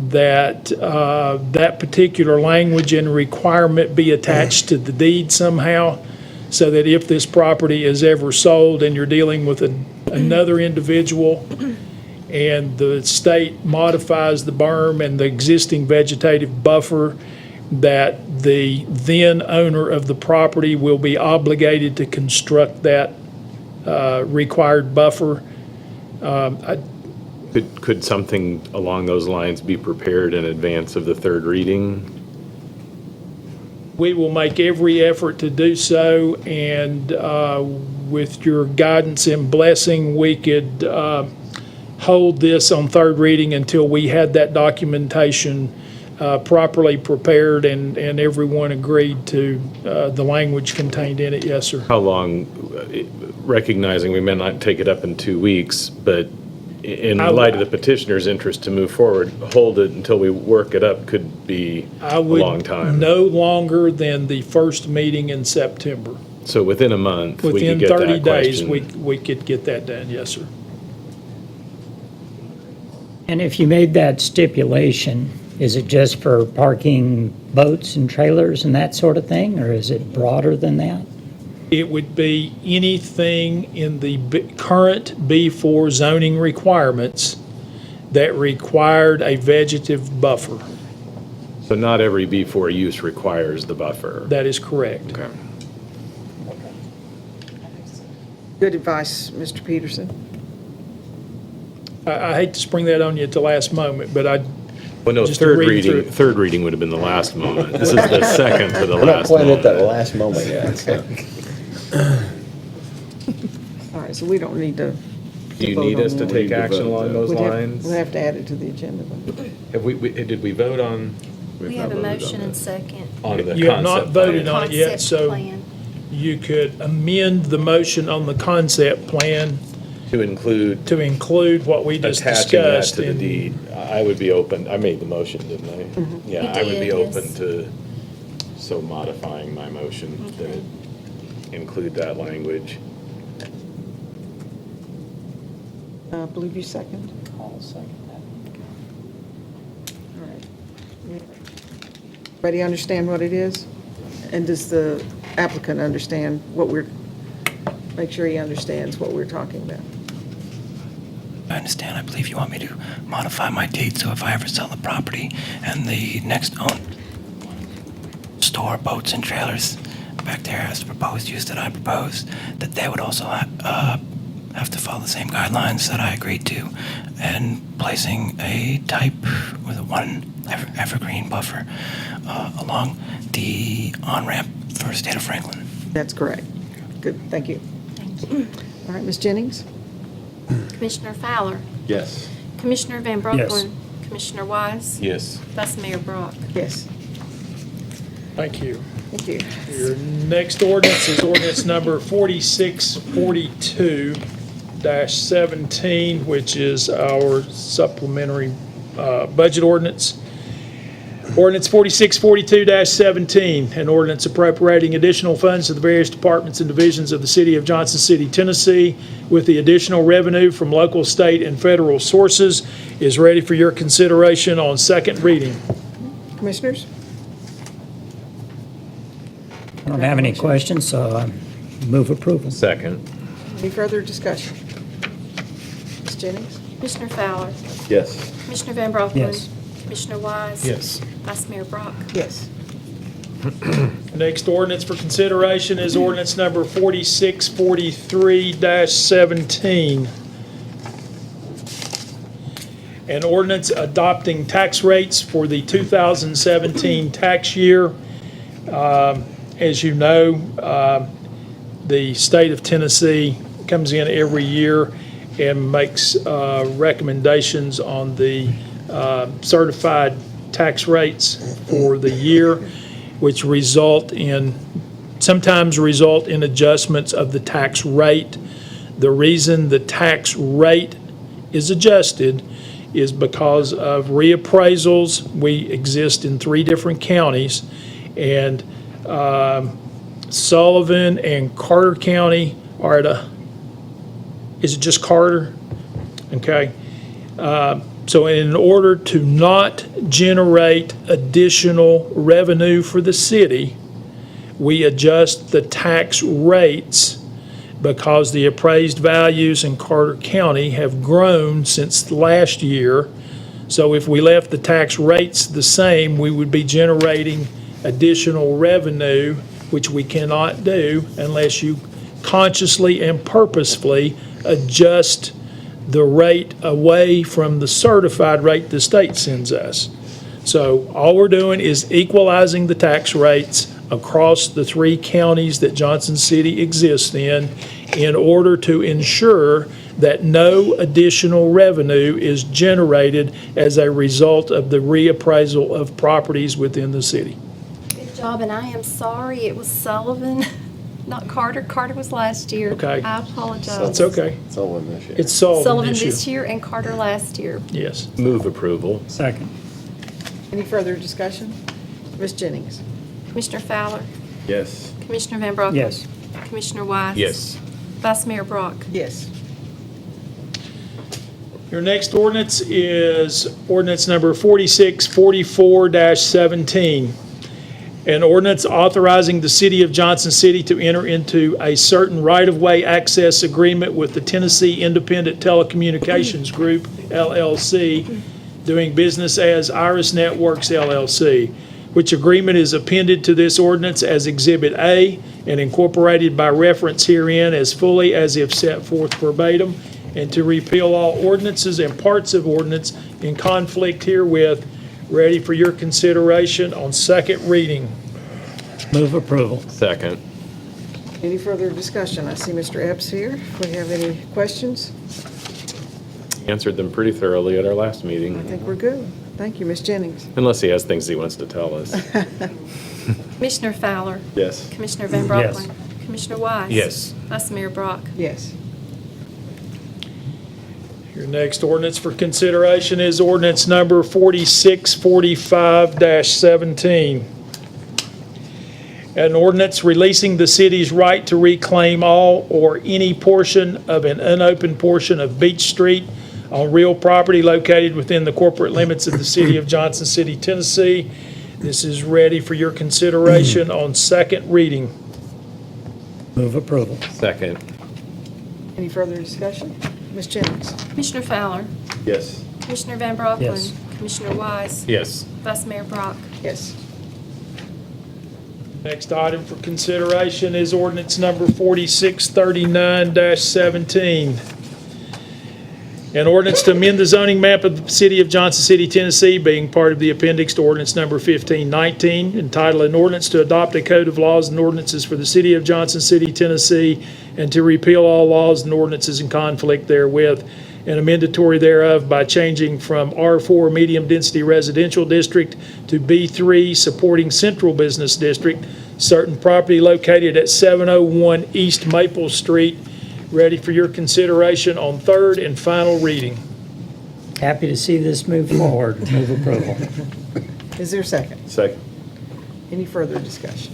that that particular language and requirement be attached to the deed somehow, so that if this property is ever sold and you're dealing with another individual and the state modifies the berm and the existing vegetative buffer, that the then owner of the property will be obligated to construct that required buffer. Could something along those lines be prepared in advance of the third reading? We will make every effort to do so, and with your guidance and blessing, we could hold this on third reading until we had that documentation properly prepared and everyone agreed to the language contained in it. Yes, sir. How long, recognizing we may not take it up in 2 weeks, but in light of the petitioner's interest to move forward, hold it until we work it up could be a long time. No longer than the first meeting in September. So within a month, we Within could get 30 that days, question. we could get that done. Yes, sir. And if you made that stipulation, is it just for parking boats and trailers and that sort of thing, or is it broader than that? It would be anything in the current B4 zoning requirements that required a vegetative buffer. So not every B4 use requires the buffer. That is correct. Okay. Good advice, Mr. Peterson. I hate to spring that on you at the last moment, but Well, no, Just to read through it. third reading would have been the last moment. This is the second to the We're not last quite at that moment. last moment yet, so. All right, so we don't need to. Do you vote need on us to that. take action along those We'd have- lines? We'll have to add it to the agenda. But Have did we vote on? We have a motion and second. On the you have not concept voted plan? on it yet, Concept so plan. you could amend the motion on the concept plan To include to include what we just attaching that discussed. to the and- deed. I would be open, I made the motion, didn't I? Yeah, You I would be did, open yes. to so modifying my motion that it include that language. I believe you second. I'll second that. All right. Everybody understand what it is? And does the applicant understand what make sure he understands what we're talking about? I understand. I believe you want me to modify my deed, so if I ever sell the property and the next owner store boats and trailers back there as the proposed use that I proposed, that they would also have to follow the same guidelines that I agreed to, and placing a type with a one evergreen buffer along the on-ramp for the state of Franklin. That's correct. Good, thank you. All right, Ms. Jennings? Commissioner Fowler, Yes. Commissioner Van Brocklin, Commissioner Wise, Yes. Vice Mayor Brock. Yes, Thank you. thank you. Your next ordinance is ordinance number 4642-17, which is our supplementary budget ordinance. Ordinance 4642-17, an ordinance appropriating additional funds to the various departments and divisions of the city of Johnson City, Tennessee, with the additional revenue from local, state, and federal sources, is ready for your consideration on second reading. Commissioners? I don't have any questions, so I move approval. Second. Any further discussion? Ms. Jennings? Commissioner Fowler, Yes. Commissioner Van Brocklin. Yes. Commissioner Wise. Yes. Vice Mayor Brock. Yes. Next ordinance for consideration is ordinance number 4643-17. An ordinance adopting tax rates for the 2017 tax year. As you know, the state of Tennessee comes in every year and makes recommendations on the certified tax rates for the year, which sometimes result in adjustments of the tax rate. The reason the tax rate is adjusted is because of reappraisals. We exist in 3 different counties, and Sullivan and Carter County are is it just Carter? Okay. So in order to not generate additional revenue for the city, we adjust the tax rates because the appraised values in Carter County have grown since last year. So if we left the tax rates the same, we would be generating additional revenue, which we cannot do unless you consciously and purposefully adjust the rate away from the certified rate the state sends us. So all we're doing is equalizing the tax rates across the 3 counties that Johnson City exists in order to ensure that no additional revenue is generated as a result of the reappraisal of properties within the city. Good job, and I am sorry, it was Sullivan, not Carter. Carter was last year. Okay. I apologize. That's okay. Sullivan this year. It's Sullivan Sullivan this year. this year and Carter last year. Yes. Move approval. Second. Any further discussion? Ms. Jennings? Commissioner Fowler, Yes. Commissioner Van Brocklin. Yes. Commissioner Wise. Yes. Vice Mayor Brock. Yes. Your next ordinance is ordinance number 4644-17. An ordinance authorizing the city of Johnson City to enter into a certain right-of-way access agreement with the Tennessee Independent Telecommunications Group, LLC, doing business as Iris Networks, LLC, which agreement is appended to this ordinance as Exhibit A and incorporated by reference herein as fully as if set forth verbatim, and to repeal all ordinances and parts of ordinance in conflict herewith, ready for your consideration on second reading. Move approval. Second. Any further discussion? I see Mr. Epps here. If we have any questions, Answered them pretty thoroughly at our last I meeting, think we're good. Thank you, Ms. Jennings. unless he has things he wants to tell us. Commissioner Fowler, Yes. Commissioner Van Yes. Brocklin. Commissioner Wise. Yes. Vice Mayor Brock. Yes. Your next ordinance for consideration is ordinance number 4645-17. An ordinance releasing the city's right to reclaim all or any portion of an unopened portion of Beach Street on real property located within the corporate limits of the city of Johnson City, Tennessee. This is ready for your consideration on second reading. Move approval. Second. Any further discussion? Ms. Jennings? Commissioner Fowler, Yes. Commissioner Van Brocklin. Yes. Commissioner Wise. Yes. Vice Mayor Brock. Yes. Next item for consideration is ordinance number 4639-17. An ordinance to amend the zoning map of the city of Johnson City, Tennessee, being part of the appendix to ordinance number 1519, entitled "An Ordinance to Adopt a Code of Laws and Ordinances for the City of Johnson City, Tennessee, and to repeal all laws and ordinances in conflict therewith, and amendatory thereof by changing from R4 Medium Density Residential District to B3 Supporting Central Business District, certain property located at 701 East Maple Street." Ready for your consideration on third and final reading. Happy to see this move forward. Move approval. Is there a second? Second. Any further discussion?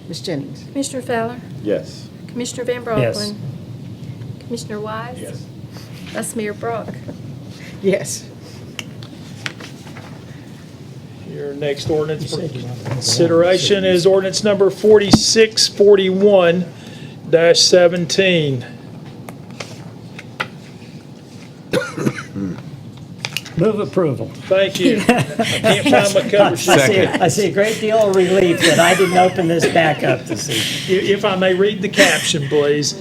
Ms. Jennings? Commissioner Fowler, Yes. Commissioner Van Yes. Brocklin. Commissioner Wise. Vice Mayor Brock. Yes. Your next ordinance for consideration is ordinance number 4641-17. Move approval. Thank you. I can't find my cover sheet. I see a great deal of relief that I didn't open this back up this evening. If I may read the caption, please.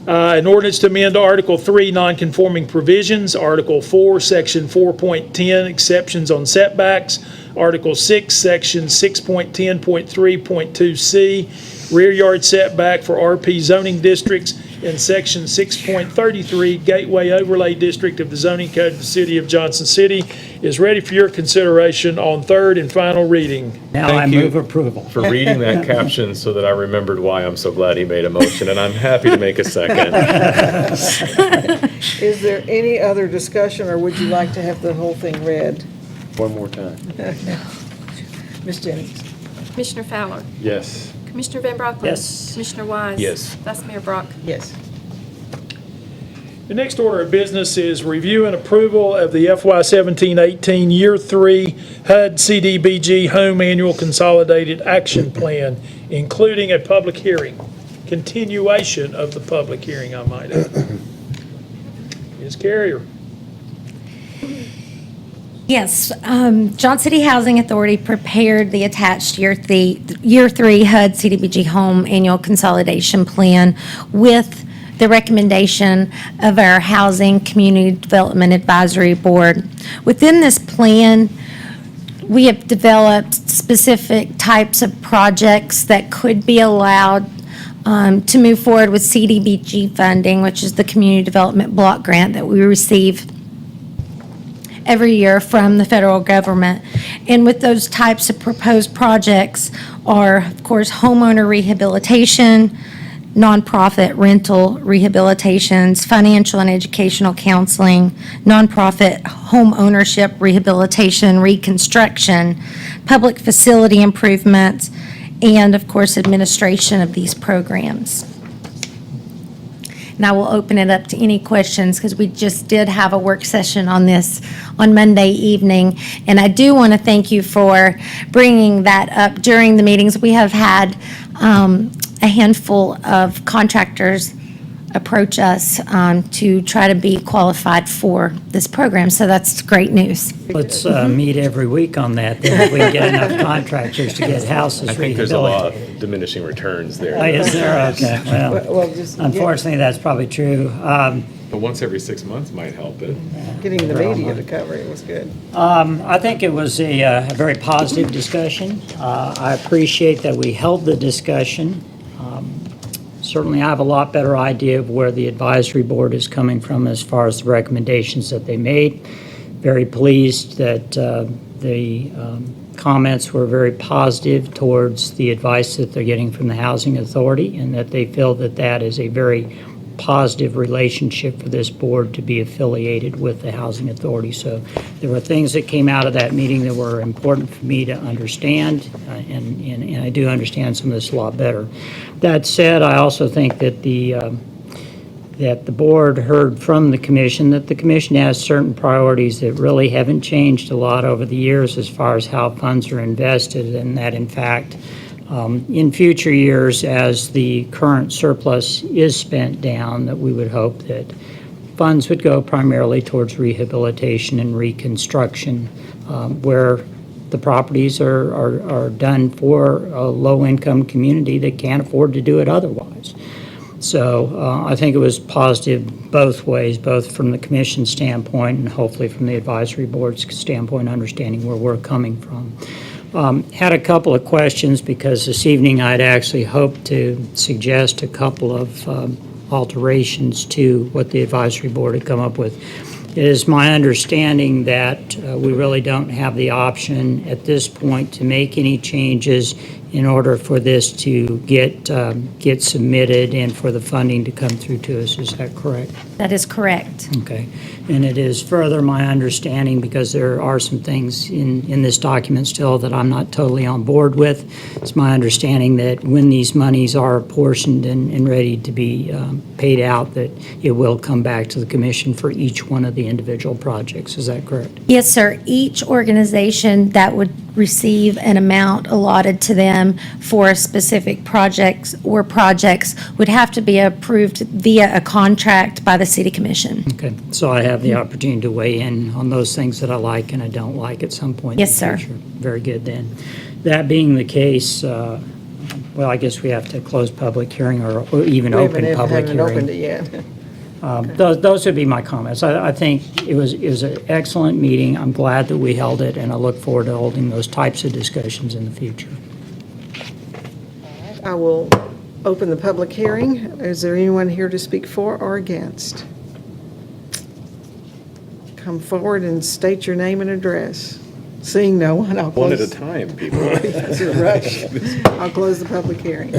An ordinance to amend Article 3, nonconforming provisions, Article 4, Section 4.10, exceptions on setbacks, Article 6, Section 6.10.3.2C, rear yard setback for RP zoning districts, and Section 6.33, Gateway Overlay District of the Zoning Code of the City of Johnson City, is ready for your consideration on third and final reading. Now Thank I you. move approval. For reading that caption so that I remembered why I'm so glad he made a motion, and I'm happy to make a second. Is there any other discussion, or would you like to have the whole thing read? One more time. Ms. Jennings? Commissioner Fowler, Yes. Commissioner Van Brocklin. Yes. Commissioner Wise. Yes. Vice Mayor Brock. Yes. The next order of business is review and approval of the FY 17-18 Year 3 HUD CDBG Home Annual Consolidated Action Plan, including a public hearing. Continuation of the public hearing, I might add. Ms. Carrier. Yes, Johnson City Housing Authority prepared the attached Year 3 HUD CDBG Home Annual Consolidation Plan with the recommendation of our Housing Community Development Advisory Board. Within this plan, we have developed specific types of projects that could be allowed to move forward with CDBG funding, which is the Community Development Block Grant that we receive every year from the federal government. And with those types of proposed projects are, of course, homeowner rehabilitation, nonprofit rental rehabilitations, financial and educational counseling, nonprofit home ownership rehabilitation, reconstruction, public facility improvements, and, of course, administration of these programs. And I will open it up to any questions because we just did have a work session on this on Monday evening. And I do want to thank you for bringing that up during the meetings. We have had a handful of contractors approach us to try to be qualified for this program. So that's great news. Let's meet every week on that, then if we can get enough contractors to get houses I think there's a lot rehabilitated. of diminishing returns there. Oh, is there? Okay, well, Well, just unfortunately, that's probably true. But once every 6 months might help it. getting the media to cover it was good. I think it was a very positive discussion. I appreciate that we held the discussion. Certainly, I have a lot better idea of where the advisory board is coming from as far as the recommendations that they made. Very pleased that the comments were very positive towards the advice that they're getting from the Housing Authority, and that they feel that that is a very positive relationship for this board to be affiliated with the Housing Authority. So there were things that came out of that meeting that were important for me to understand, and I do understand some of this a lot better. That said, I also think that the board heard from the commission that the commission has certain priorities that really haven't changed a lot over the years as far as how funds are invested, and that in fact, in future years, as the current surplus is spent down, that we would hope that funds would go primarily towards rehabilitation and reconstruction, where the properties are done for a low-income community that can't afford to do it otherwise. So I think it was positive both ways, both from the commission standpoint and hopefully from the advisory board's standpoint, understanding where we're coming from. Had a couple of questions because this evening I'd actually hoped to suggest a couple of alterations to what the advisory board had come up with. It is my understanding that we really don't have the option at this point to make any changes in order for this to get submitted and for the funding to come through to us. Is that correct? That is correct. Okay. And it is further my understanding, because there are some things in this document still that I'm not totally on board with. It's my understanding that when these monies are apportioned and ready to be paid out, that it will come back to the commission for each one of the individual projects. Is that correct? Yes, sir. Each organization that would receive an amount allotted to them for a specific projects would have to be approved via a contract by the city commission. Okay. So I have the opportunity to weigh in on those things that I like and I don't like at some point. Yes, in the sir. future. Very good then. That being the case, well, I guess we have to close public hearing or even open public hearing. Opened it yet. Those would be my comments. I think it was an excellent meeting. I'm glad that we held it, and I look forward to holding those types of discussions in the future. I will open the public hearing. Is there anyone here to speak for or against? Come forward and state your name and address. Seeing no one, I'll One at close. a time, people. That's a rush. I'll close the public hearing.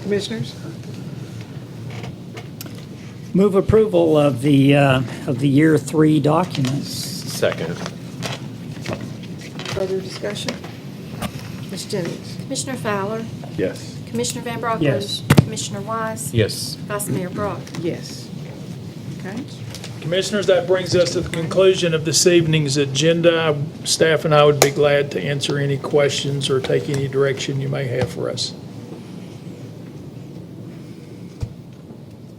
Commissioners? Move approval of the year 3 documents. Second. Further discussion? Ms. Jennings? Commissioner Fowler, Yes. Commissioner Van Bronckhorst. Yes. Commissioner Wise. Yes. Vice Mayor Brock. Yes. Okay. Commissioners, that brings us to the conclusion of this evening's agenda. Staff and I would be glad to answer any questions or take any direction you may have for us.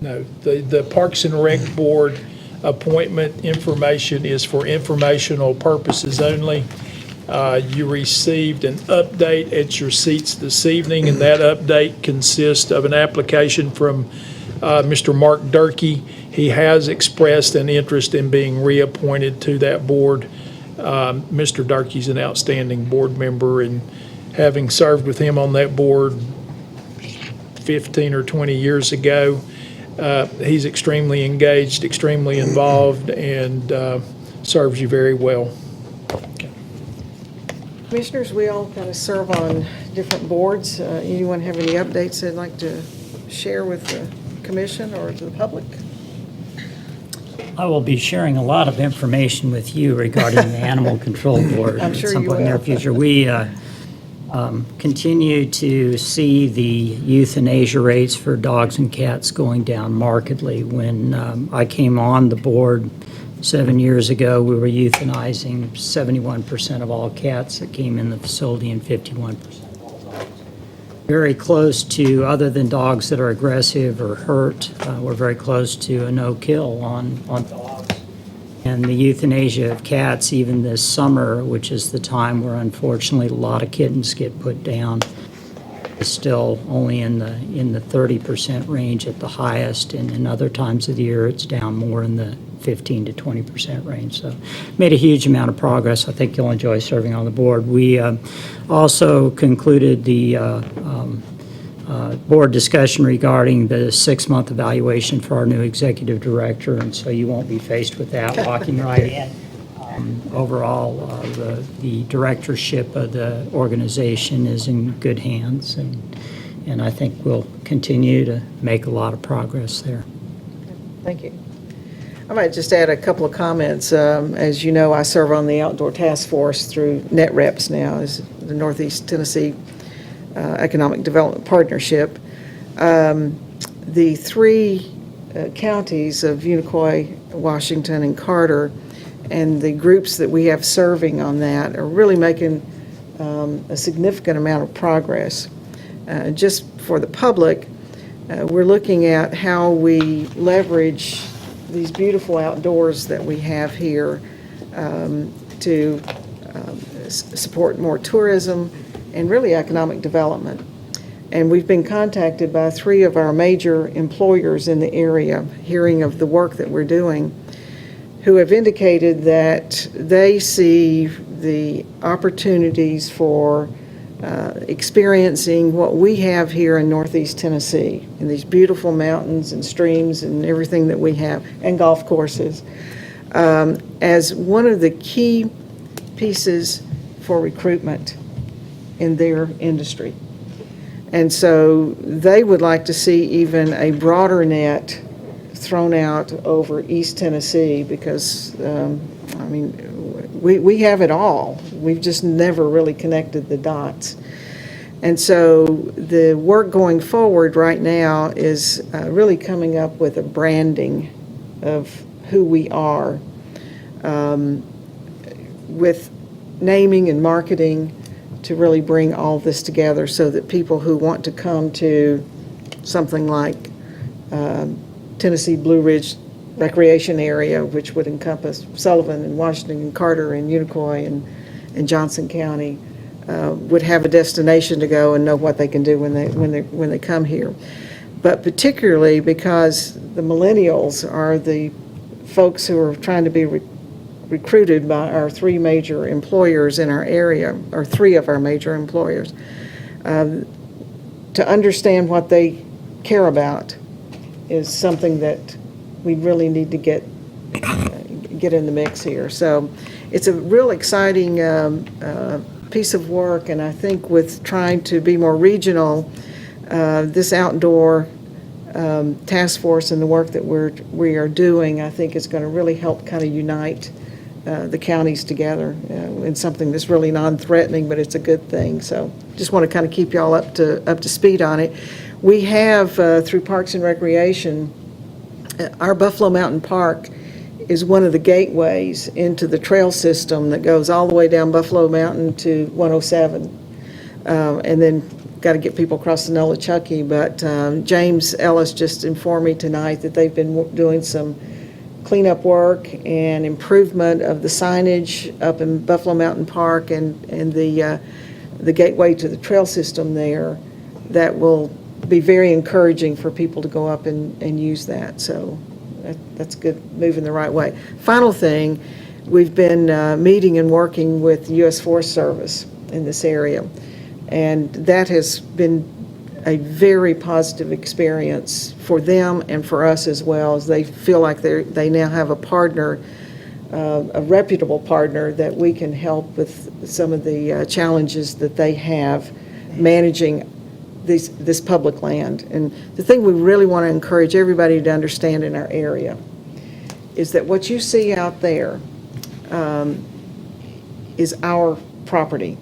No, the Parks and Rec Board appointment information is for informational purposes only. You received an update at your seats this evening, and that update consists of an application from Mr. Mark Durkee. He has expressed an interest in being reappointed to that board. Mr. Durkee's an outstanding board member, and having served with him on that board 15 or 20 years ago, he's extremely engaged, extremely involved, and serves you very well. Commissioners, we all kind of serve on different boards. Anyone have any updates they'd like to share with the commission or to the public? I will be sharing a lot of information with you regarding the Animal Control Board I'm at sure some you point in the near will. future. We continue to see the euthanasia rates for dogs and cats going down markedly. When I came on the board 7 years ago, we were euthanizing 71% of all cats that came in the facility and 51% of all dogs. Very close to, other than dogs that are aggressive or hurt, we're very close to a no-kill on dogs. And the euthanasia of cats, even this summer, which is the time where unfortunately a lot of kittens get put down, is still only in the 30% range at the highest, and in other times of the year it's down more in the 15 to 20% range. So made a huge amount of progress. I think you'll enjoy serving on the board. We also concluded the board discussion regarding the 6-month evaluation for our new executive director, and so you won't be faced with that walking right in. Overall, the directorship of the organization is in good hands, and I think we'll continue to make a lot of progress there. Thank you. I might just add a couple of comments. As you know, I serve on the Outdoor Task Force through NetReps now, as the Northeast Tennessee Economic Development Partnership. The three counties of Unicoi, Washington, and Carter, and the groups that we have serving on that are really making a significant amount of progress. Just for the public, we're looking at how we leverage these beautiful outdoors that we have here to support more tourism and really economic development. And we've been contacted by three of our major employers in the area, hearing of the work that we're doing, who have indicated that they see the opportunities for experiencing what we have here in Northeast Tennessee, in these beautiful mountains and streams and everything that we have, and golf courses, as one of the key pieces for recruitment in their industry. And so they would like to see even a broader net thrown out over East Tennessee because, we have it all. We've just never really connected the dots. And so the work going forward right now is really coming up with a branding of who we are, with naming and marketing to really bring all this together so that people who want to come to something like Tennessee Blue Ridge Recreation Area, which would encompass Sullivan and Washington and Carter and Unicoi and Johnson County, would have a destination to go and know what they can do when they come here. But particularly because the millennials are the folks who are trying to be recruited by our three major employers in our area, or three of our major employers, to understand what they care about is something that we really need to get in the mix here. So it's a real exciting piece of work, and I think with trying to be more regional, this outdoor task force and the work that we are doing, I think is going to really help kind of unite the counties together in something that's really non-threatening, but it's a good thing. So just want to kind of keep y'all up to speed on it. We have, through Parks and Recreation, our Buffalo Mountain Park is one of the gateways into the trail system that goes all the way down Buffalo Mountain to 107. And then got to get people across the Nolichucky. But James Ellis just informed me tonight that they've been doing some cleanup work and improvement of the signage up in Buffalo Mountain Park and the gateway to the trail system there that will be very encouraging for people to go up and use that. So that's good, moving the right way. Final thing, we've been meeting and working with the U.S. Forest Service in this area, and that has been a very positive experience for them and for us as well, as they feel like they now have a partner, a reputable partner that we can help with some of the challenges that they have managing this public land. And the thing we really want to encourage everybody to understand in our area is that what you see out there is our property,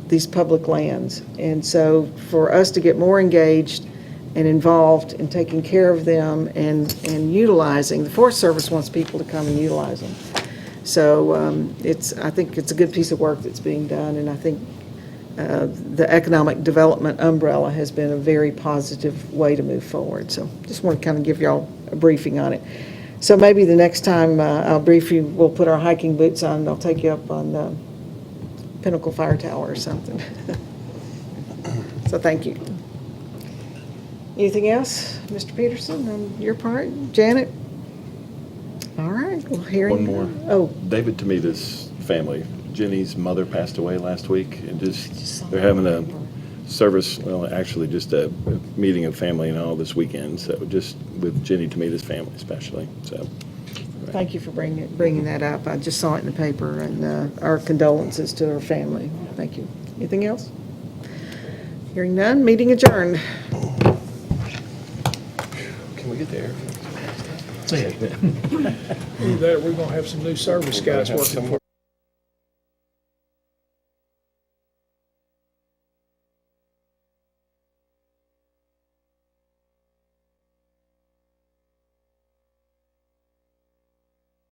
these public lands. And so for us to get more engaged and involved in taking care of them and utilizing, the Forest Service wants people to come and utilize them. So I think it's a good piece of work that's being done, and I think the economic development umbrella has been a very positive way to move forward. So just want to kind of give y'all a briefing on it. So maybe the next time I'll brief you, we'll put our hiking boots on and I'll take you up on the Pinnacle Fire Tower or something. So thank you. Anything else, Mr. Peterson, on your part? Janet? All right, well, hearing. One more. Oh. David Tomita's family. Jenny's mother passed away last week, and they're having a service, well, actually just a meeting of family and all this weekend, so just with Jenny Tomita's family especially, so. Thank you for bringing that up. I just saw it in the paper, and our condolences to her family. Thank you. Anything else? Hearing none, meeting adjourned. Can we get there? Either that or we're gonna have some new service guys working for